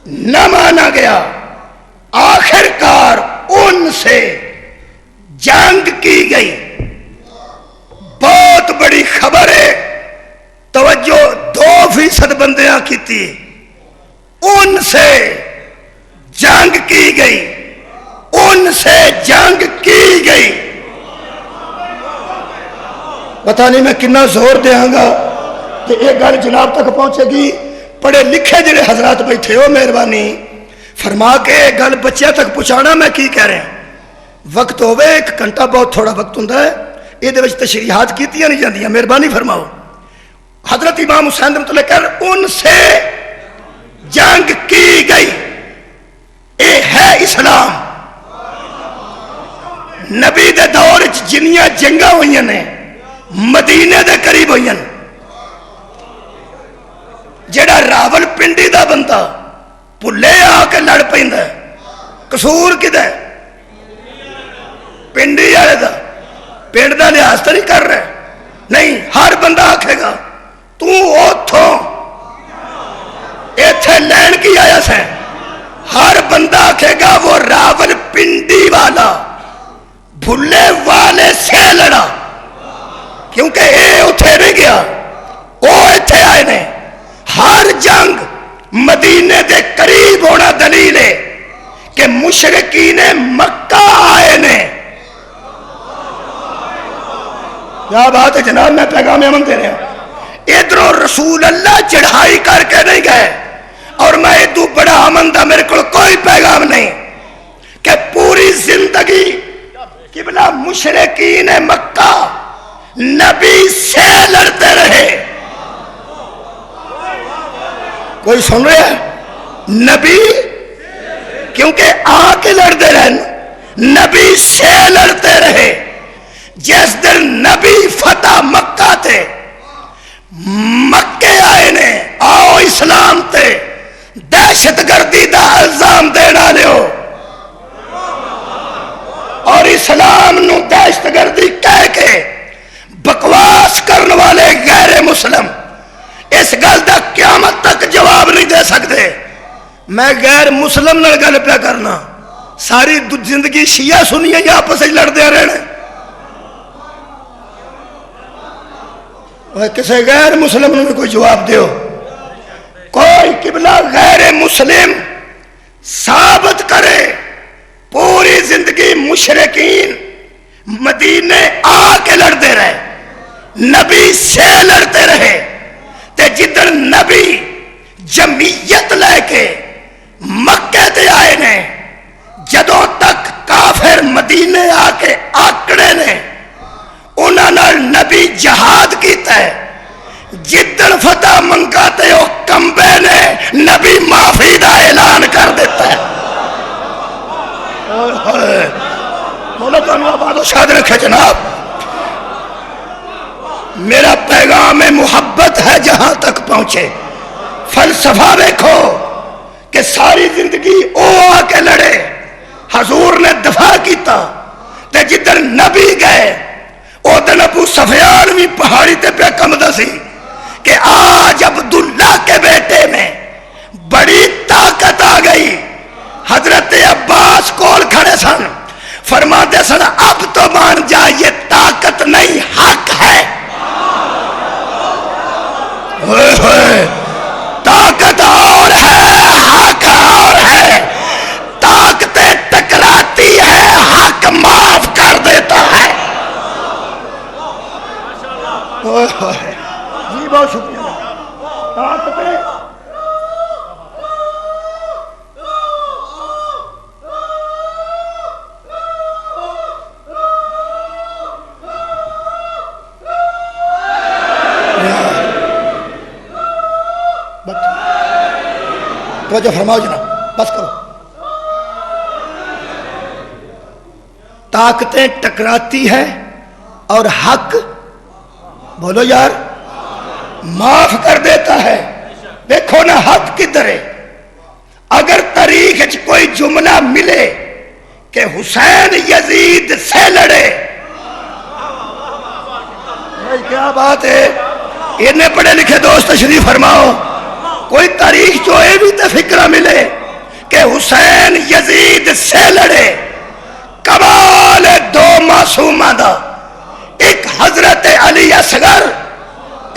[SPEAKER 1] نہ مانا گیا. آخر کار ان سے جنگ کی گئی. بہت بڑی خبر ہے، توجہ 2% بندیاں کی تھی. ان سے جنگ کی گئی، ان سے جنگ کی گئی. پتہ نہیں میں کتنا زور دیاں گا کہ یہ گل جناب تک پہنچے گی. پڑھے لکھے جڑے حضرات بیٹھے ہو مہربانی فرما کے گل بچے تک پہنچانا. میں کی کہہ رہے ہیں، وقت ہوئے 1 گھنٹہ بہت تھوڑا وقت ہوں ہے، یہ تشریحات کیتیاں نہیں جاندیاں. مہربانی فرماؤ. حضرت امام حسین رحمۃ اللہ کہہ رہے ان سے جنگ کی گئی. اے ہے اسلام. نبی دے دور جنیاں جنگاں ہوئی نے مدینے دے قریب ہوئی. جڑا راول پنڈی دا بندہ پلے آ کے لڑ پیندا ہے، قصور کدا ہے؟ پنڈی والے دا. پنڈ دا لحاظ تو نہیں کر رہے نہیں. ہر بندہ آکھے گا تو اوتھوں ایتھے لین کی آیا سے. ہر بندہ آکھے گا وہ راول پنڈی والا بھلے والے سے لڑا، کیونکہ اے اتھے نہیں گیا، وہ ایتھے آئے نے. ہر جنگ مدینے دے قریب ہونا دلیل ہے کہ مشرکین مکہ آئے نے. کیا بات ہے جناب، میں پیغام امن دے رہا ہوں. ادھروں رسول اللہ چڑھائی کر کے نہیں گئے، اور میں ادھو بڑا امن دا میرے کو کوئی پیغام نہیں کہ پوری زندگی قبلہ مشرکین مکہ نبی سے لڑتے رہے. کوئی سن رہے ہیں؟ نبی کیونکہ آ کے لڑتے رہے، نبی سے لڑتے رہے. جس دن نبی فتح مکہ تھے، مکے آئے نے آؤ اسلام تے دہشت گردی دا الزام دینا لے ہو، اور اسلام نو دہشت گردی کہہ کے بکواس کرنے والے غیر مسلم دے سکتے. میں غیر مسلم نال گل پیا کرنا. ساری زندگی شیعہ سنی ہے یا آپس لڑتے رہنا. کسی غیر مسلم نے کوئی جواب دیو. کوئی قبلہ غیر مسلم ثابت کرے پوری زندگی مشرکین مدینے آ کے لڑتے رہے, نبی سے لڑتے رہے, تے جدن نبی جمعیت لے کے مکے تے آئے نے, جدوں تک کافر مدینے آ کے آکڑے نے انہاں نال نبی جہاد کیتا ہے. جدن فتح منگا تے او کمبے نے نبی معافی دا اعلان کر دیتا ہے. مولا تانوں آباد و شاد رکھے جناب. میرا پیغام محبت ہے جہاں تک پہنچے. فلسفہ دیکھو کہ ساری زندگی او آ کے لڑے, حضور نے دفاع کیتا, تے جدن نبی گئے او دن ابو سفیان بھی پہاڑی تے پہ کمدا سی کہ آج عبداللہ کے بیٹے میں بڑی طاقت آ گئی. حضرت عباس کول کھڑے سن, فرماتے سن اب تو مان جا یہ طاقت نہیں حق ہے. طاقت اور ہے, حق اور ہے. طاقتیں ٹکراتی ہے, حق معاف کر دیتا ہے. جی بہت شکریہ. طاقتیں توجہ فرماؤ جناب, بس کرو. طاقتیں ٹکراتی ہے اور حق بولو یار معاف کر دیتا ہے. دیکھو نا حق کدھر ہے. اگر تاریخ وچ کوئی جملہ ملے کہ حسین یزید سے لڑے, کیا بات ہے. اتنے پڑھے لکھے دوست تشریف فرماؤ. کوئی تاریخ جو ہے بھی تو فکرہ ملے کہ حسین یزید سے لڑے. کمال دو معصومہ دا, ایک حضرت علی اصغر,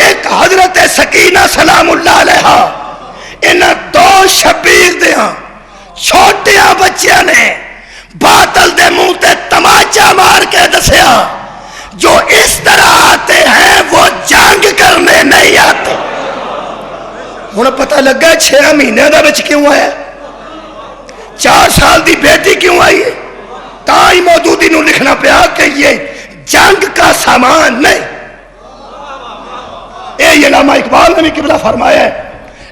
[SPEAKER 1] ایک حضرت سکینہ سلام اللہ علیہ. انہاں دو شبیر دیاں چھوٹیاں بچیاں نے باطل دے منہ تے تماچا مار کے دسیا جو اس طرح آتے ہیں وہ جنگ کرنے نہیں آتے. ہن پتہ لگا 6 مہینے دا بچ کیوں آیا, 4 سال دی بیٹی کیوں آئی ہے. تائی مودودی نو لکھنا پیا کہ یہ جنگ کا سامان نہیں. اے علامہ اقبال نے بھی قبلہ فرمایا ہے.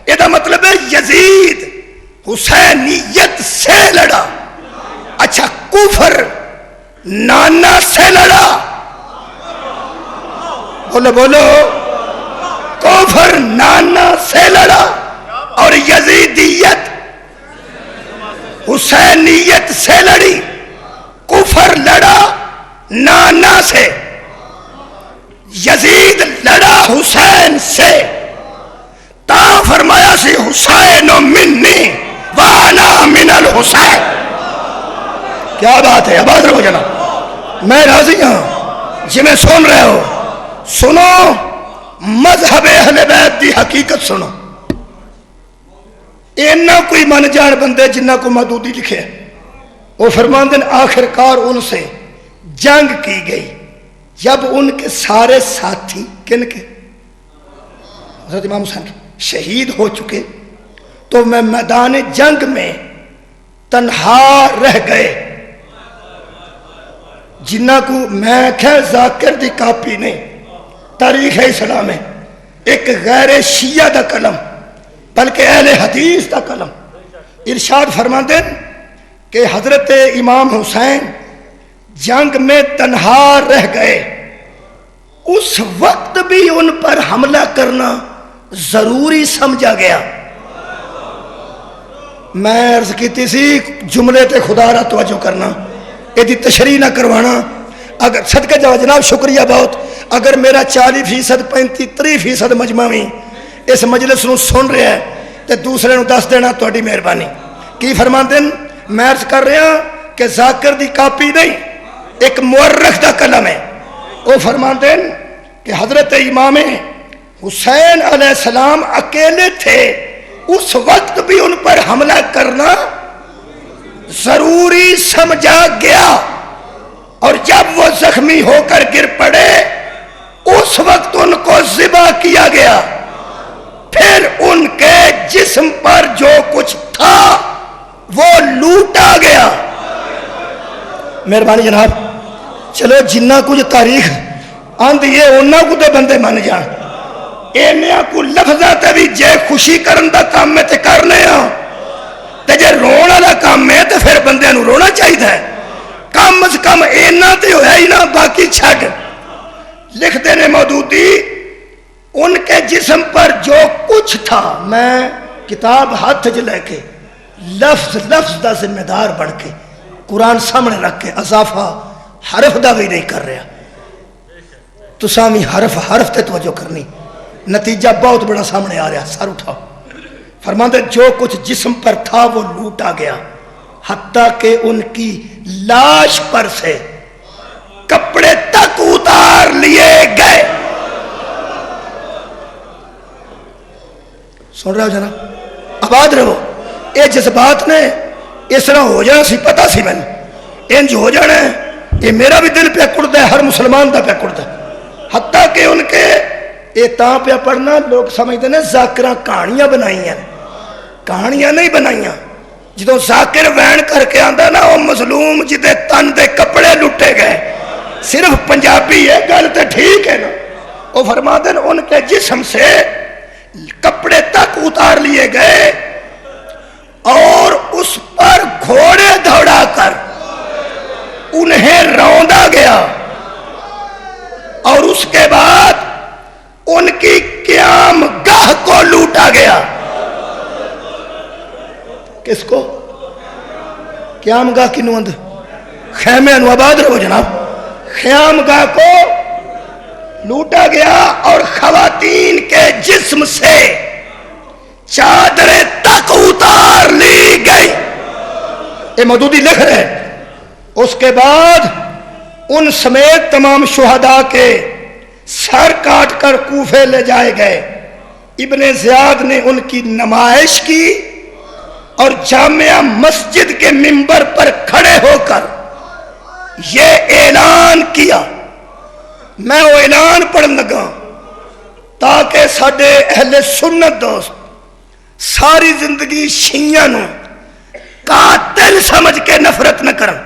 [SPEAKER 1] یہ مطلب ہے یزید حسینیت سے لڑا. اچھا کفر نانا سے لڑا. بولو بولو. کفر نانا سے لڑا اور یزیدیت حسینیت سے لڑی. کفر لڑا نانا سے, یزید لڑا حسین سے. تا فرمایا سی حسین منی وانا من الحسین. کیا بات ہے. آباد رہو جناب, میں راضی ہوں. جی میں سن رہے ہو سنو, مذہب اہل بیت دی حقیقت سنو. اینا کوئی من جان بندے جنہ کو مودودی لکھے, وہ فرماندے آخر کار ان سے جنگ کی گئی جب ان کے سارے ساتھی کن کے حضرت امام حسین شہید ہو چکے تو میں میدان جنگ میں تنہا رہ گئے. جنہ کو میں کہ ذاکر دی کاپی نہیں, تاریخ اسلام ہے, ایک غیر شیعہ دا قلم بلکہ اہل حدیث دا قلم. ارشاد فرماندے کہ حضرت امام حسین جنگ میں تنہا رہ گئے. اس وقت بھی ان پر حملہ کرنا ضروری سمجھا گیا. میں عرض کیتی سی جملے تے خدا را توجہ کرنا, یہ تشریح نہ کروانا. اگر صدقہ جاؤ جناب, شکریہ بہت. اگر میرا 40% 35 30% مجمع میں اس مجلس نو سن رہا ہے تے دوسرے نو دس دینا تہاڈی مہربانی۔ کی فرماندے ہیں؟ میں عرض کر رہا کہ ذاکر دی کاپی نہیں، ایک مورخ دا کلم ہے۔ وہ فرماندے ہیں کہ حضرت امام حسین علیہ السلام اکیلے تھے، اس وقت بھی ان پر حملہ کرنا ضروری سمجھا گیا، اور جب وہ زخمی ہو کر گر پڑے اس وقت ان کو ذبح کیا گیا، پھر ان کے جسم پر جو کچھ تھا وہ لوٹا گیا۔ مہربانی جناب، چلو جنہ کچھ تاریخ آندھی ہے انہاں کو تے بندے من جان، اینیاں کو لفظاں تے بھی جے خوشی کرن دا کام میں تے کرنے ہاں، تے جے رونا دا کام میں تے پھر بندے نو رونا چاہیے، کم از کم اینا تے ہویا ہی نہ، باقی چھڈ۔ لکھتے نے مودودی ان کے جسم پر جو کچھ تھا، میں کتاب ہاتھ چ لے کے لفظ لفظ دا ذمہ دار بن کے قرآن سامنے رکھ کے اضافہ حرف دا بھی نہیں کر رہا، تسامی حرف حرف تے توجہ کرنی، نتیجہ بہت بڑا سامنے آ رہا، سر اٹھاؤ۔ فرماتے جو کچھ جسم پر تھا وہ لوٹا گیا، حتیٰ کہ ان کی لاش پر سے کپڑے تک اتار لیے گئے۔ سن رہے ہو جناب؟ آباد رہو۔ یہ جذبات نے اس طرح ہو جانا سی، پتا سی میں انج ہو جانا ہے، یہ میرا بھی دل پہ کڑتا ہے، ہر مسلمان دا پہ کڑتا ہے۔ حتیٰ کہ ان کے یہ تاں پہ پڑھنا لوگ سمجھتے ہیں ذاکراں کہانیاں بنائی ہیں، کہانیاں نہیں بنائیاں۔ جدوں ذاکر وین کر کے آندا نا وہ مظلوم جدے تن دے کپڑے لٹے گئے، صرف پنجابی ہے، گل تے ٹھیک ہے نا۔ وہ فرماتے ہیں ان کے جسم سے کپڑے تک اتار لیے گئے اور اس پر گھوڑے دوڑا کر انہیں روندا گیا، اور اس کے بعد ان کی قیام گاہ کو لوٹا گیا۔ کس کو؟ قیام گاہ کی نوند خیمے انو آباد رہو جناب، خیام گاہ کو لوٹا گیا اور خواتین کے جسم سے چادریں تک اتار لی گئی۔ یہ مودودی لکھ رہے، اس کے بعد ان سمیت تمام شہداء کے سر کاٹ کر کوفے لے جائے گئے۔ ابن زیاد نے ان کی نمائش کی اور جامعہ مسجد کے منبر پر کھڑے ہو کر یہ اعلان کیا، میں وہ اعلان پڑھن لگا تاکہ ساڈے اہل سنت دوست ساری زندگی شیعہ نو قاتل سمجھ کے نفرت نہ کرن۔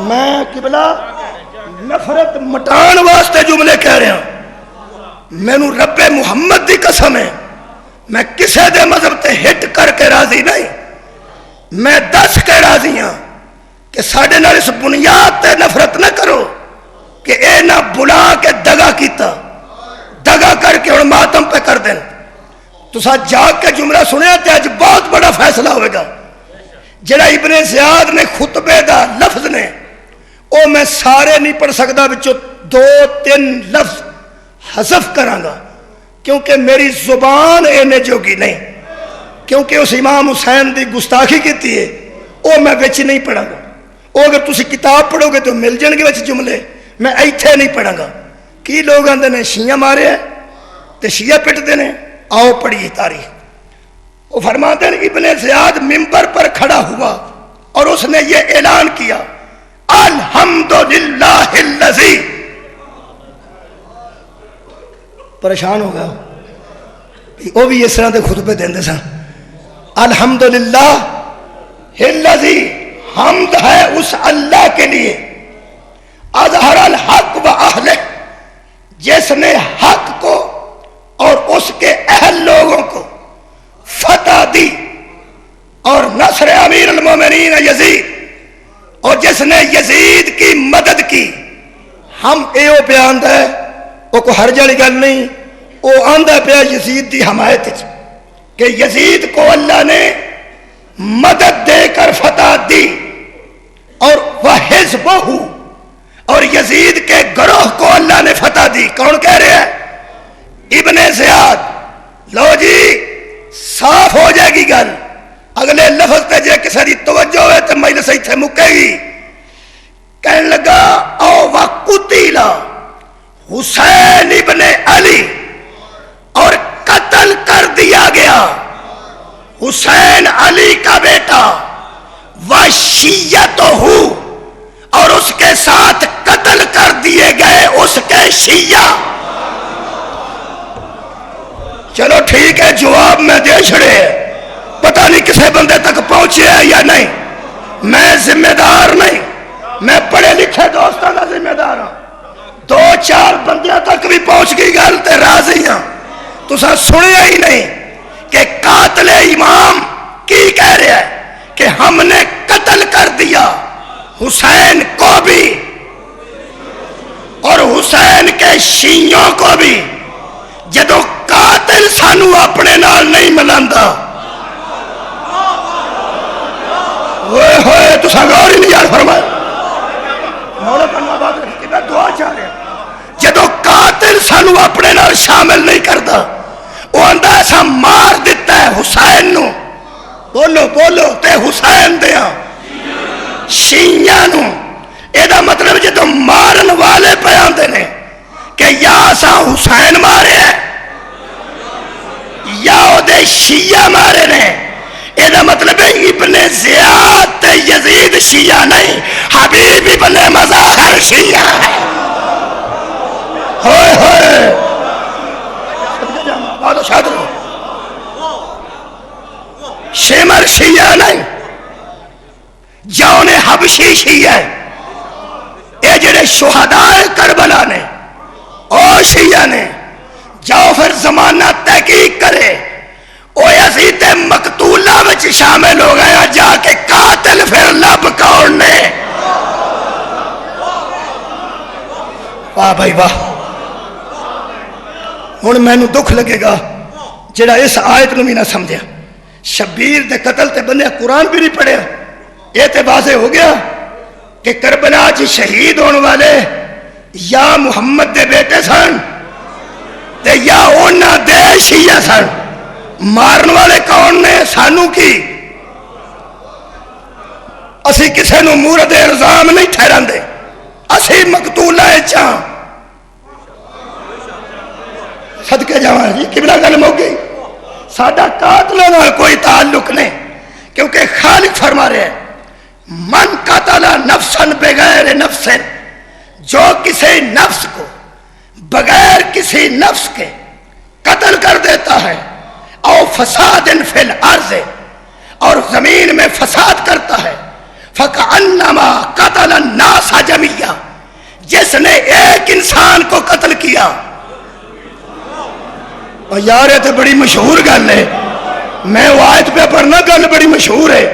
[SPEAKER 1] میں قبلہ نفرت مٹان واسطے جملے کہہ رہا ہوں، میں نو رب محمد دی قسم ہے، میں کسے دے مذہب تے ہٹ کر کے راضی نہیں، میں دس کے راضی ہوں کہ ساڑھے نال اس بنیاد تے نفرت نہ کرو کہ اے نہ بلا کے دگا کیتا، دگا کر کے اور ماتم پہ کر دیں۔ تو ساتھ جاگ کے جملہ سنے تے آج بہت بڑا فیصلہ ہوئے گا۔ جڑا ابن زیاد نے خطبے دا لفظ نے او میں سارے نہیں پڑھ سکتا، بچو 2-3 لفظ حذف کرانگا کیونکہ میری زبان اینے جوگی نہیں، کیونکہ اس امام حسین دی گستاخی کیتی ہے، او میں بچ نہیں پڑھا گا۔ او اگر تسی کتاب پڑھو گے تو مل جن گے بچ جملے، میں ایتھے نہیں پڑھا گا۔ کی لوگ آندے نے شیعہ مارے ہیں تے شیعہ پٹ دینے، آؤ پڑھیے تاریخ۔ وہ فرماتے ہیں ابن زیاد منبر پر کھڑا ہوا اور اس نے یہ اعلان کیا، الحمدللہ الذی، پریشان ہو گیا وہ بھی اس طرح دے خطبے دیندے سن، الحمدللہ الذی، حمد ہے اس اللہ کے لیے، اظہر الحق و اہلہ، جس نے حق کو اور اس کے اہل لوگوں کو فتح دی، اور نصر امیر المومنین یزید، اور جس نے یزید کی مدد کی۔ ہم ایو بیان دے وہ کو ہر جالی گل نہیں، وہ آندہ پہ یزید دی حمایت کہ یزید کو اللہ نے مدد دے کر فتح دی، اور وہ حزبہ، اور یزید کے گروہ کو اللہ نے فتح دی۔ کون کہہ رہے ہیں؟ ابن زیاد۔ اگلے لفظ تے جے کسی دی توجہ ہوئے تو مجلس ایتھے مکے گی. کہنے لگا او وقتل حسین ابن علی، اور قتل کر دیا گیا حسین علی کا بیٹا، وشیعتہ، اور اس کے ساتھ قتل کر دیے گئے اس کے شیعہ. چلو ٹھیک ہے، جواب میں دے چھڑے، پتہ نہیں کسے بندے تک پہنچے ہے یا نہیں. میں ذمہ دار نہیں، میں پڑھے لکھے دوستوں کا ذمہ دار ہوں. 2-4 بندیاں تک بھی پہنچ گئی گل تے راضی ہاں. تساں سنیا ہی نہیں کہ قاتل امام کی کہہ رہا ہے کہ ہم نے قتل کر دیا حسین کو بھی اور حسین کے شیعوں کو بھی، جدو قاتل سانو اپنے نال نہیں ملاندا. ہوئے ہوئے تو غور ہی نہیں یار فرمایا. مولا کرنا بات رکھی میں دعا چاہ رہا، جدو قاتل سانو اپنے نال شامل نہیں کرتا، وہ آندا ایسا مار دیتا ہے حسین نو، بولو بولو تے حسین دیاں شیعہ نو. ایدہ مطلب جدو مارن والے پہ آندے نے کہ یا سا حسین مارے ہیں یا او دے شیعہ مارے نے. ایدہ مطلب ابن زیاد تے یزید شیعہ نہیں، حبیب ابن مظاہر شیعہ ہے. ہوئے ہوئے شمر شیعہ نہیں، جون حبشی شیعہ ہے. اے جڑے شہداء کربلا نے او شیعہ نے. جاؤ پھر زمانہ تحقیق کرے، او یزید مقتولہ وچ شامل ہو گیا، جا کے قاتل پھر لب کون نے. واہ بھائی واہ. ہن مینوں دکھ لگے گا جڑا اس آیت نو بھی نہ سمجھا. شبیر دے قتل تے بندے قرآن بھی نہیں پڑھیا. یہ تے واضح ہو گیا کہ کربلا چ شہید ہونے والے یا محمد دے بیٹے سن تے یا اونا دے شیعہ سن. مارن والے کون نے؟ سانو کی اسی کسے نو مورد الزام نہیں ٹھہراندے، اسی مقتولہ چاں. صدقے جاواں جی قبلہ گل مک گئی. ساڈا قاتلوں نال کوئی تعلق نہیں، کیونکہ خالق فرما رہے ہیں من قتل نفسا بغیر نفس، جو کسی نفس کو بغیر کسی نفس کے قتل کر دیتا ہے، او فساد فی الارض، اور زمین میں فساد کرتا ہے، فکأنما قتل الناس جميعا، جس نے ایک انسان کو قتل کیا. اور یار یہ تو بڑی مشہور گل ہے، میں وہ آیت پہ پڑھنا، گل بڑی مشہور ہے.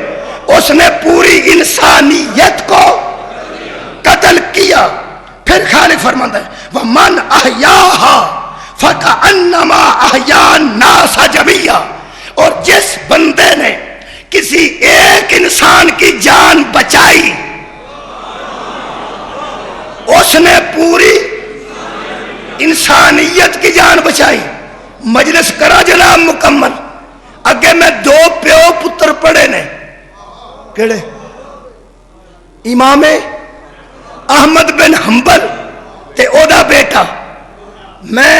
[SPEAKER 1] اس نے پوری انسانیت کو قتل کیا. پھر خالق فرماتا ہے وَمَنْ أَحْيَاهَا فَكَأَنَّمَا أَحْيَا النَّاسَ جَمِيعًا، اور جس بندے نے کسی ایک انسان کی جان بچائی، اس نے پوری انسانیت کی جان بچائی. مجلس کرا جناب مکمل. اگے میں 2 پیو پتر پڑھے نے، کیڑے؟ امام احمد بن حنبل تے او دا بیٹا. میں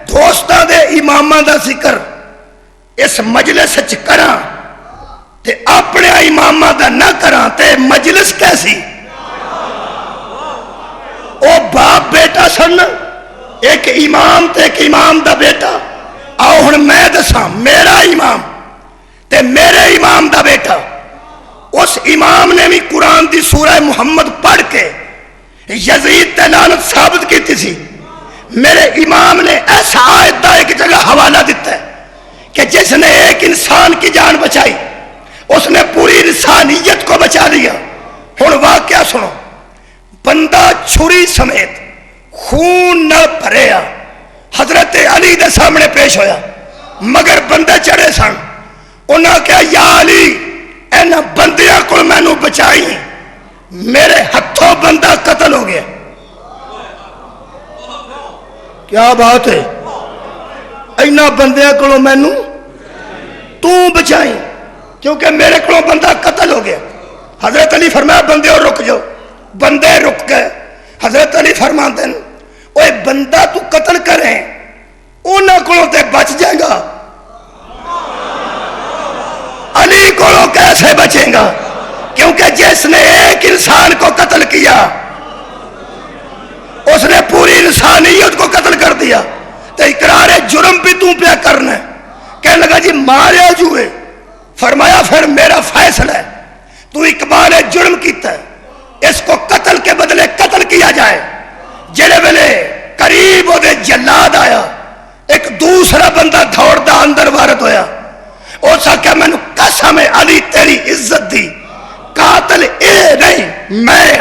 [SPEAKER 1] دوستاں دے اماماں دا ذکر اس مجلس وچ کراں تے اپنے اماماں دا نہ کراں تے مجلس کیسی؟ او باپ بیٹا سن، ایک امام تے ایک امام دا بیٹا. آؤ ہن میں دساں میرا امام تے میرے امام دا بیٹا. اس امام نے بھی قرآن دی سورہ محمد پڑھ کے یزید تے لعنت ثابت کی تھی. میرے امام نے ایسا آیت دا ایک جگہ حوالہ دیتا ہے کہ جس نے ایک انسان کی جان بچائی، اس نے پوری انسانیت کو بچا لیا. ہن واقعہ سنو. بندہ چھری سمیت خون نہ بھریا حضرت علی دے سامنے پیش ہویا، مگر بندے چڑھے سن. انہاں کہا یا علی اینا بندیاں کو میں نو بچائی، میرے ہتھوں بندہ قتل ہو گیا. کیا بات ہے؟ اینا بندیاں کو میں نو تو بچائی. کیونکہ میرے کو بندہ قتل ہو گیا. حضرت علی فرمایا بندے اور رک جاؤ. بندے رک گئے. حضرت علی فرماتے ہیں اوے بندہ تو قتل کریں انہاں کولوں تے بچ جائے گا, علی کولوں کیسے بچیں گا؟ کیونکہ جس نے ایک انسان کو قتل کیا اس نے پوری انسانیت کو قتل کر دیا. تو اقرار جرم بھی تم پہ کرنا ہے. کہنے لگا جی ماریا جوئے. فرمایا پھر میرا فیصلہ ہے, تو اقبال جرم کیتا ہے, اس کو قتل کے بدلے قتل کیا جائے. جڑے ویلے قریب وہ جلاد آیا, ایک دوسرا بندہ دوڑدا اندر وارد ہویا. اس آخیا مینوں قسم ہے علی تیری عزت دی, قاتل اے نہیں میں.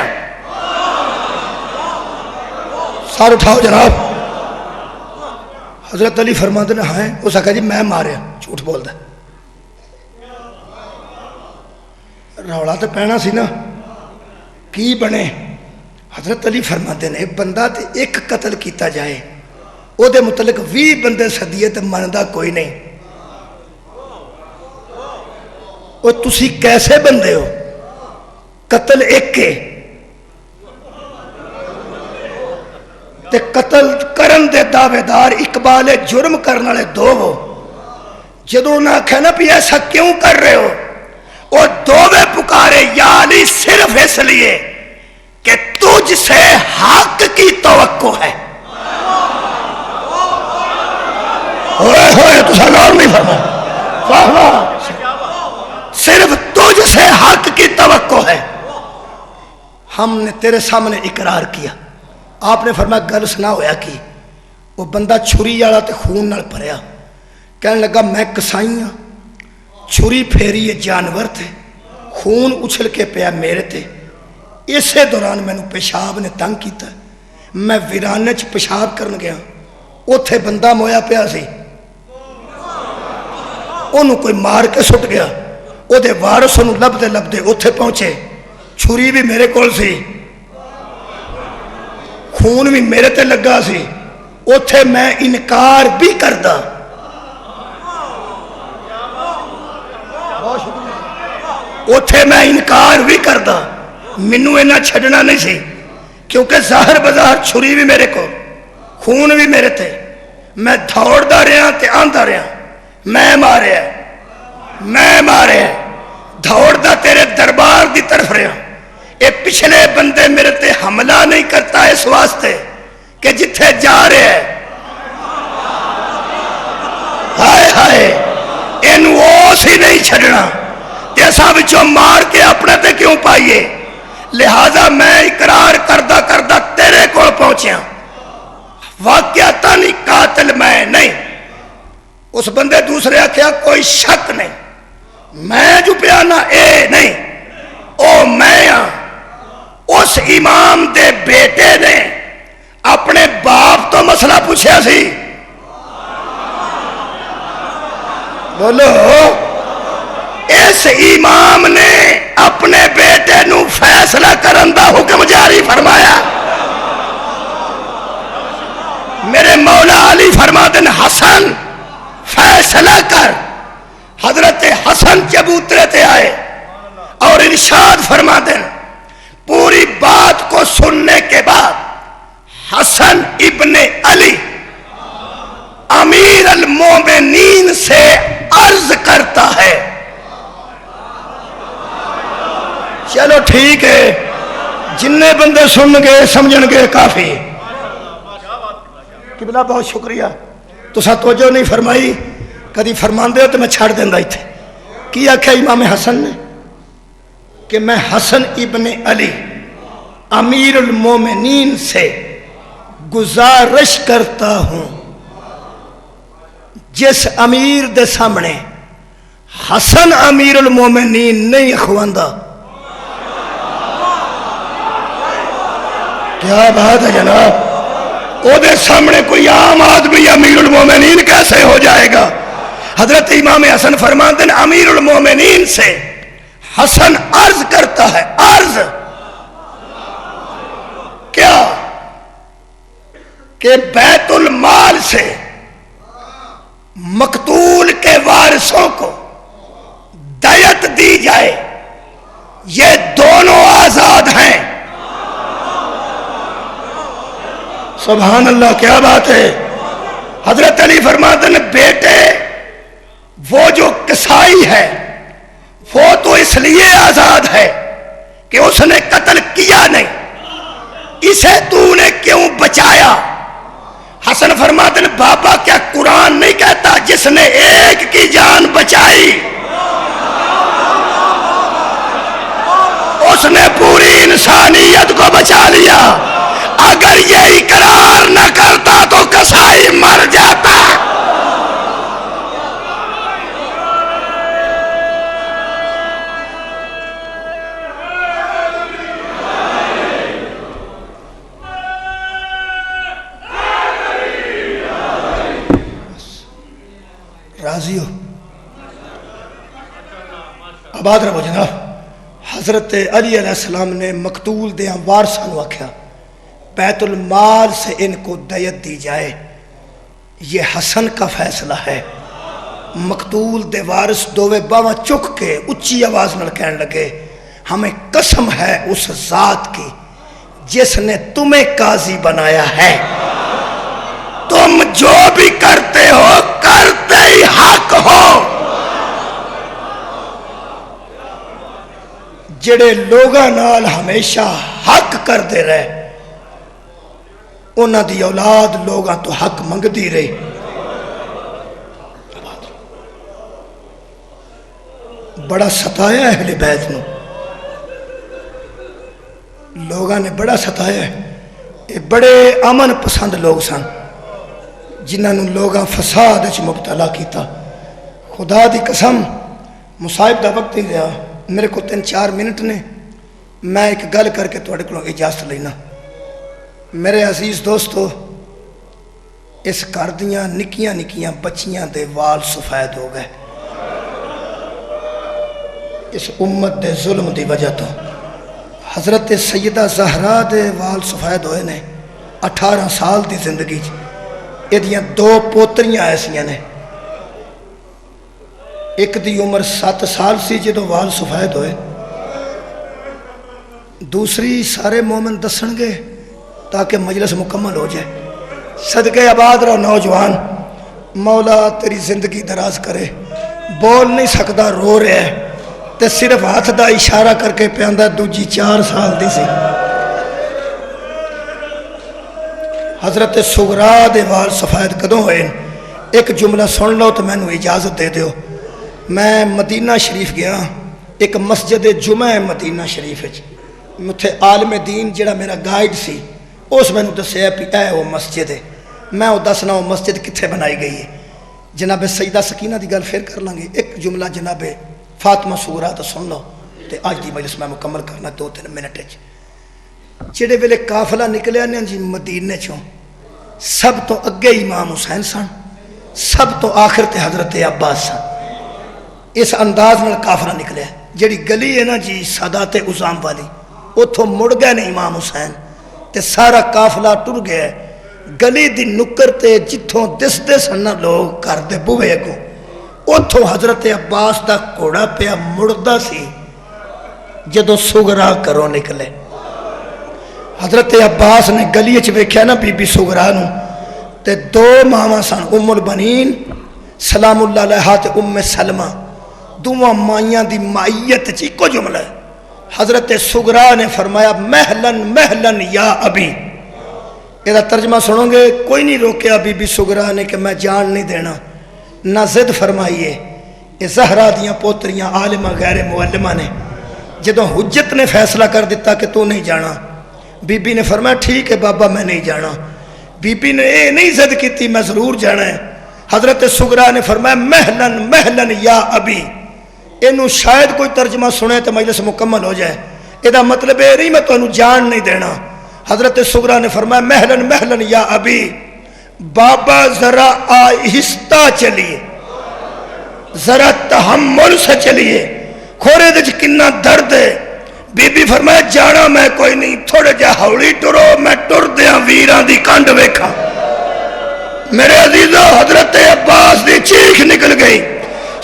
[SPEAKER 1] سار اٹھاؤ جناب. حضرت علی فرماتے ہیں ہاں. اس آخیا جی میں ماریا. جھوٹ بولتا. رولا تو پینا سی نا, کی بنے؟ حضرت علی فرماتے ہیں بندہ تے ایک قتل کیتا جائے او دے متعلق 20 بندے سدیے تے مندا کوئی نہیں. او تسی کیسے بندے ہو؟ قتل ایک کے تے قتل کرن دے دعوے دار اقبال جرم کرنے والے دو ہو. جدوں انہاں آکھیا نا بھی ایسا کیوں کر رہے ہو, وہ دووے پکارے یا علی صرف اس لیے کہ تجھ سے حق کی توقع ہے. ہوئے ہوئے تو سنگار نہیں فرما, صرف تجھ سے حق کی توقع ہے. ہم نے تیرے سامنے اقرار کیا. آپ نے فرمایا گل سنا ہویا کی؟ وہ بندہ چھری والا تے خون نال بھریا. کہنے لگا میں کسائی ہاں, چھری پھیری یہ جانور تھے, خون اچھل کے پیا میرے تے. اسے دوران میں نے پیشاب نے تنگ کیتا, میں ویرانے چ پیشاب کرن گیا, اوتھے بندہ مویا پیا سی, انہوں کوئی مار کے سٹ گیا. او دے وارث انہوں لب دے اوتھے پہنچے, چھری بھی میرے کول سی, خون بھی میرے تے لگا سی. اوتھے میں انکار بھی کردا. اوتھے میں انکار بھی کردا, مینوں اینا چھڈنا نہیں سی, کیونکہ ظاہر بظاہر چھری بھی میرے کو, خون بھی میرے تے. میں دوڑدا رہا تے آندا رہا, میں ماریا دوڑدا تیرے دربار دی طرف رہا. اے پچھلے بندے میرے تے حملہ نہیں کرتا اس واسطے کہ جتھے جا رہے ہیں ہائے ہائے اینو سی نہیں چھڈنا, ایسا بچوں مار کے اپنے تے کیوں پائیے. لہذا میں اقرار کردہ کردہ تیرے کو پہنچیا, واقعتاً قاتل میں نہیں. اس بندے دوسرے آکھیا کوئی شک نہیں, میں جو پیانا اے نہیں, او میں ہاں. اس امام دے بیٹے نے اپنے باپ تو مسئلہ پوچھا سی. بولو, اس امام نے اپنے بیٹے نو فیصلہ کرن دا حکم جاری فرمایا. میرے مولا علی فرماتے ہیں حسن فیصلہ کر. حضرت حسن چبوترے تے آئے اور ارشاد فرماتے ہیں پوری بات کو سننے کے بعد حسن ابن علی امیر المومنین سے عرض کرتا ہے. چلو ٹھیک ہے, جننے بندے سن گئے سمجھن گے کافی. قبلہ بہت شکریہ, تو سا توجہ نہیں فرمائی, کدی فرماندے ہو تو میں چھاڑ دیندہ ہی تھے. کی آکھا امام حسن نے کہ میں حسن ابن علی امیر المومنین سے گزارش کرتا ہوں, جس امیر دے سامنے حسن امیر المومنین نہیں اخواندہ. کیا بات ہے جناب, او دے سامنے کوئی عام آدمی امیر المومنین کیسے ہو جائے گا؟ حضرت امام حسن فرماتے ہیں امیر المومنین سے حسن عرض کرتا ہے. عرض کیا کہ بیت المال سے مقتول کے وارثوں کو دیت یہ دونوں آزاد ہیں. سبحان اللہ، کیا بات ہے. حضرت علی فرماتے ہیں بیٹے وہ جو قصائی ہے وہ تو اس لیے آزاد ہے کہ اس نے قتل کیا نہیں، اسے تو نے کیوں بچایا؟ حسن فرماتے ہیں بابا کیا قرآن نہیں کہتا جس نے ایک کی جان بچائی اس نے پوری انسانیت کو بچا لیا. اگر یہ اقرار نہ کرتا تو قصائی مر جاتا. راضی ہو؟ آباد رہو جناب. حضرت علی علیہ السلام نے مقتول دیاں وارثاں نو آکھیا بیت المال سے ان کو دیت دی جائے، یہ حسن کا فیصلہ ہے. مقتول دے وارث دووے باواں چک کے اچھی آواز نال کہنے لگے ہمیں قسم ہے اس ذات کی جس نے تمہیں قاضی بنایا ہے، تم جو بھی کرتے ہو کرتے ہی حق ہو. جڑے لوگاں نال ہمیشہ حق کر دے رہے انہاں دی اولاد لوگاں تو حق منگدی رہی. بڑا ستایا اہل بیت نو، لوگاں نے بڑا ستایا ہے. یہ بڑے امن پسند لوگ سن جنہاں نو لوگاں فساد وچ مبتلا کیتا. خدا دی قسم مصائب دا وقت ہی گیا، میرے کو 3-4 منٹ نے، میں ایک گل کر کے تھوڑے کو اجازت لینا. میرے عزیز دوستو، اس گھر دیاں نکیاں نکیاں بچیاں دے وال سفید ہو گئے اس امت دے ظلم دی وجہ تو. حضرت سیدہ زہرا دے وال سفید ہوئے نے 18 سال دی زندگی یہ دیاں 2 پوتریاں ایسیاں نے. ایک دی عمر 7 سال سی جدو وال سفید ہوئے، دوسری سارے مومن دسن گے تاکہ مجلس مکمل ہو جائے. صدقے آباد رہو نوجوان، مولا تیری زندگی دراز کرے. بول نہیں سکتا، رو رہا ہے تے صرف ہاتھ دا اشارہ کر کے پیاندا. دوجی 4 سال دی سی. حضرت سغرا دے وال سفید کدوں ہوئے؟ ایک جملہ سن لو تو میں نے اجازت دے دیو. میں مدینہ شریف گیا، ایک مسجد جمعہ مدینہ شریف متھے عالم دین جڑا میرا گائیڈ سی اس میں نے دسیا پی اے وہ مسجد ہے. میں وہ دسنا وہ مسجد کتھے بنائی گئی ہے. جناب سیدہ سکینہ دی گل پھر کر لیں گے. ایک جملہ جناب فاطمہ سغرا تو سن لو تے آج دی مجلس میں مکمل کرنا 2-3 منٹ. جڑے ویلے قافلہ نکلیا نے جی مدینے چوں، سب تو اگے امام حسین سن، سب تو آخر تے حضرت عباس سن. اس انداز میں قافلہ نکلیا. جڑی گلی ہے نا جی سادات عظام والی، اتھوں مڑ گئے نے امام حسین تے سارا قافلہ ٹر گیا. گلی دی نکر تے جتھوں دس دس نہ لوگ کر دے بوے کو اتھوں حضرت عباس دا کوڑا پیا مڑدا سی جدو سغرا کرو نکلے. حضرت عباس نے گلی وچ ویکھیا نا بی بی سغرا نو تے 2 ماواں سن، ام البنین سلام اللہ علیہا تے ام سلمہ. دوواں مائیاں دی مائیت چ اکو جملہ ہے. حضرت سغرا نے فرمایا محلن محلن یا ابی. یہ ترجمہ سنو گے، کوئی نہیں روکیا بی بی سغرا نے کہ میں جان نہیں دینا، نہ ضد فرمائیے. یہ زہرا دیاں پوتریاں عالمہ غیر معلمہ نے جدوں حجت نے فیصلہ کر دیتا کہ تو نہیں جانا، بی بی نے فرمایا ٹھیک ہے بابا میں نہیں جانا. بی بی نے اے نہیں ضد کیتی میں ضرور جانا ہے. حضرت سغرا نے فرمایا محلن محلن یا ابی. اینو شاید کوئی ترجمہ سنے تو مجلس مکمل ہو جائے. یہ مطلب یہ نہیں میں تو جان نہیں دینا. حضرت سغرا نے فرمایا محلن محلن یا ابی، بابا ذرا آہستہ چلیے، ذرا تحمل سے چلیے، کھورے دے کنا درد ہے. بی بی فرمایا جانا میں کوئی نہیں، تھوڑے جا ہولی ٹرو، میں ٹر دیاں ویران دی کنڈ ویکھا. میرے عزیزو حضرت عباس دی چیخ نکل گئی.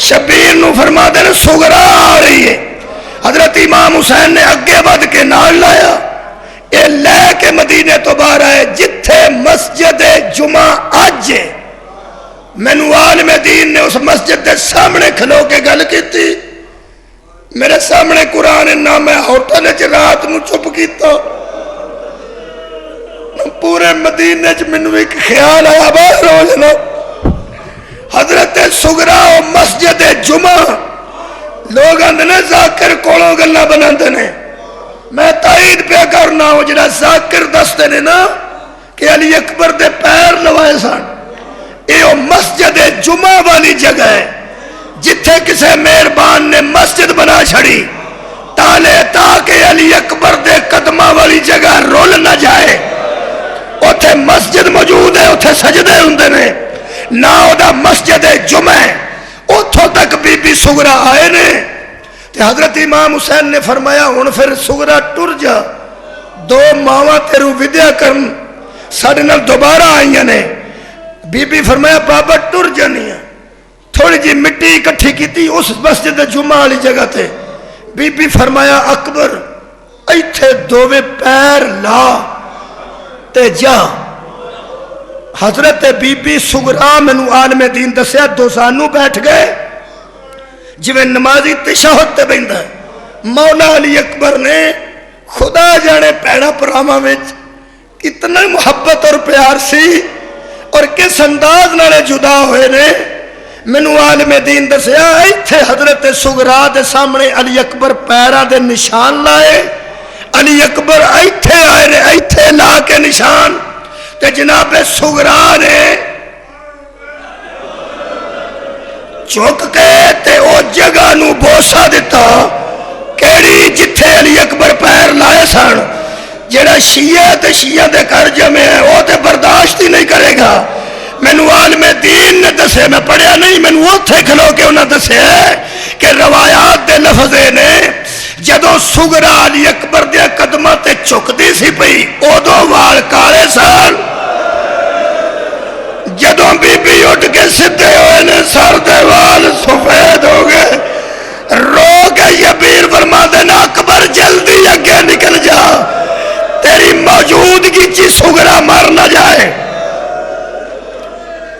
[SPEAKER 1] شبیر نو فرما دے سغرا آ رہی ہے. حضرت امام امام حسین نے اگے ود کے نال لایا، اے لے کے مدینے تو باہر آئے جتھے مسجد جمعہ اج ہے۔ مینوں عالم دین نے اس مسجد کے سامنے کھلو کے گل کی، میرے سامنے قرآن نہ میں ہوٹل چ رات نو چپ کیتا، پورے مدینے چ مینوں ایک خیال آیا باہر روز نو حضرت سغرا مسجد جمعہ لوگ آندے نے ذاکر کولوں گلاں بناندے نے، میں تائید پہ کرنا ہوں جڑا ذاکر دستے نے نا کہ علی اکبر دے پیر لوائے سن، یہ مسجد جمعہ والی جگہ ہے جتھے کسے مہربان نے مسجد بنا چھڑی تالے تاکہ علی اکبر دے قدمہ والی جگہ رول نہ جائے، اتھے مسجد موجود ہے، اتھے سجدے ہوندے نے، نہ اودا مسجد جمعہ اتھوں تک بی بی سغرا آئے نے۔ تے حضرت امام حسین نے فرمایا ہن پھر سغرا ٹر جا، دو ماواں تیرو ودیا کرن ساڈے نال دوبارہ آئیاں نے۔ بی بی فرمایا بابا ٹر جانی ہے، تھوڑی جی مٹی اکٹھی کیتی اس مسجد جمعہ والی جگہ تے، بی بی فرمایا اکبر ایتھے دوویں پیر لا تے جا۔ حضرت بی بی سغرا مینوں عالم دین دسیا دو سانو بیٹھ گئے جویں نمازی تشہد تے بیندا ہے، مولا علی اکبر نے خدا جانے پیڑا پراواں وچ کتنا محبت اور پیار سی اور کس انداز نالے جدا ہوئے نے، مینوں عالم دین دسیا ایتھے حضرت سغرا دے سامنے علی اکبر پیراں دے نشان لائے، علی اکبر ایتھے آئے نے، ایتھے لا کے نشان تے جناب سغرا نے چوک کے تے او جگہ نو بوسا دیتا کیڑی جتھے علی اکبر پیر لائے سن، جیڑا شیعہ تے شیعہ دے کر جمع ہے وہ تے برداشت ہی نہیں کرے گا۔ مینوں عالم دین نے دسے، میں پڑھیا نہیں، مینوں اوتھے کھلو کے انہاں دسے کہ روایات دے لفظ نے جدوں سغرا علی اکبر دے قدماں تے چکدی سی پئی اودوں وال کالے سن، جدوں بی بی اٹھ کے سدھے ہوئے نے سر دے وال سفید ہو گئے، رو کے شبیر فرماندے نے اکبر جلدی اگے نکل جا، تیری موجودگی چی سغرا مر نہ جائے۔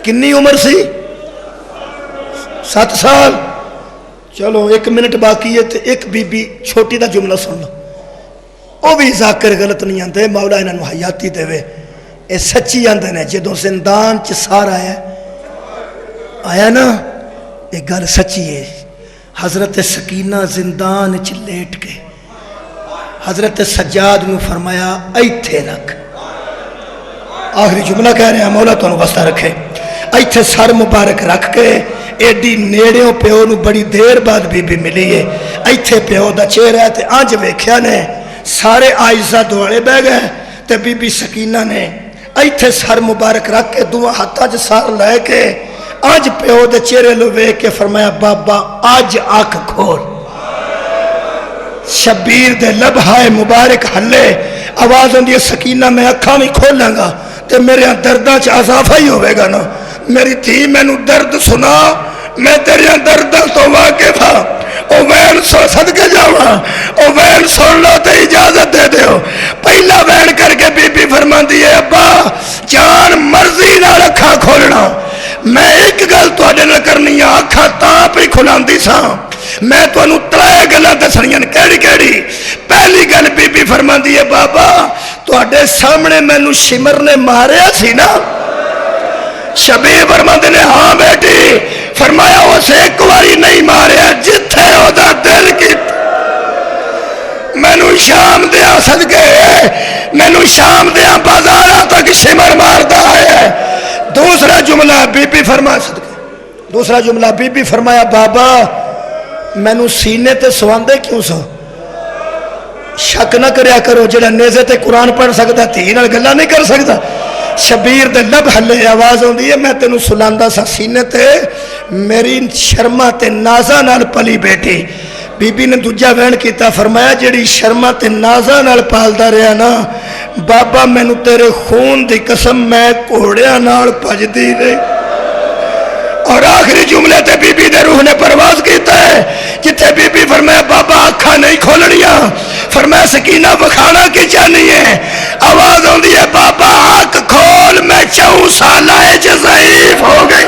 [SPEAKER 1] کنی عمر سی؟ 7 سال۔ چلو 1 منٹ باقی ہے تے ایک بی بی چھوٹی دا جملہ سن لو، وہ بھی ذاکر غلط نہیں آندے، مولا انہاں نوں حیاتی دے وے، اے سچی آندے نے۔ جدوں زندان چ سارا آیا نا، یہ گل سچی ہے، حضرت سکینہ زندان چ لیٹ کے حضرت سجاد نو فرمایا ایتھے رکھ، آخری جملہ کہہ رہے ہیں مولا تو انہوں بستہ رکھے، ایتھے سر مبارک رکھ کے ایڈی نیڑیوں پیو نو بڑی دیر بعد بی بی ملی ہے، ایتھے پیو دا چہرہ ہے تے آنج ویکھیا نے سارے آئزہ دوڑے بہ گئے تے بی بی سکینہ نے ایتھے سر مبارک رکھ کے دعا ہاتھا جو سار لے کے آج پیو دے چہرے لو ویکھ کے فرمایا بابا آج آنکھ کھول۔ شبیر دے لبہائے مبارک ہلے، آواز ہوندی سکینہ میں اکھاں بھی کھولاں گا تے میرے درداں چ اضافہ ہی ہوئے گا نا، میری تھی مینوں درد سنا، میں تیرے درداں تو واقف ہاں، او وین سو صدقے جاواں، او وین سن لو تے اجازت دے دیو۔ پہلا وین کر کے بی بی فرماندی ہے ابا جان مرضی نال اکھاں کھولنا، میں ایک گل تواڈے نال کرنی ہے، اکھاں تاں پہ کھلاندی ساں، میں تانوں 3 گلاں دسنیاں، کیڑی کیڑی؟ پہلی گل بی بی فرماندی ہے بابا تواڈے سامنے مینوں شمر نے ماریا سی نا؟ شبیر فرماندے نے ہاں بیٹی، فرمایا اسے ایک واری نہیں ماریا جتھے اودا دل کیتا، مینوں شام دیا صدقے، مینوں شام دیا بازاراں تک شمر ماردا ہے۔ دوسرا جملہ بی بی فرمایا صدقے، دوسرا جملہ بی بی فرمایا بابا مینوں سینے تے سواندے کیوں سو؟ شک نہ کریا کرو، جڑا نیزے تے قرآن پڑھ سکتا تھی نال گلاں نہیں کر سکتا۔ شبیر دے لب ہلے، آواز ہوندی ہے میں تینوں سلاندا سا سینے تے، میری شرما تے نازا نال پلی بیٹی۔ بی بی نے دوجا وین کیتا، فرمایا جڑی شرما تے نازا نال پالدا رہیا نا بابا مینوں تیرے خون دی قسم میں گھوڑیاں نال بھجدی نہیں۔ اور آخری جملے تے بی بی دے روح نے پرواز کیتا ہے، جتھے بی بی فرمایا بابا اکھا اکھاں نہیں کھولنیاں. فرمایا سکینہ بکھانا کی چاہنی ہے؟ آواز آندی ہے بابا حق کھول میں 4 سالہ ضعیف ہو گئی.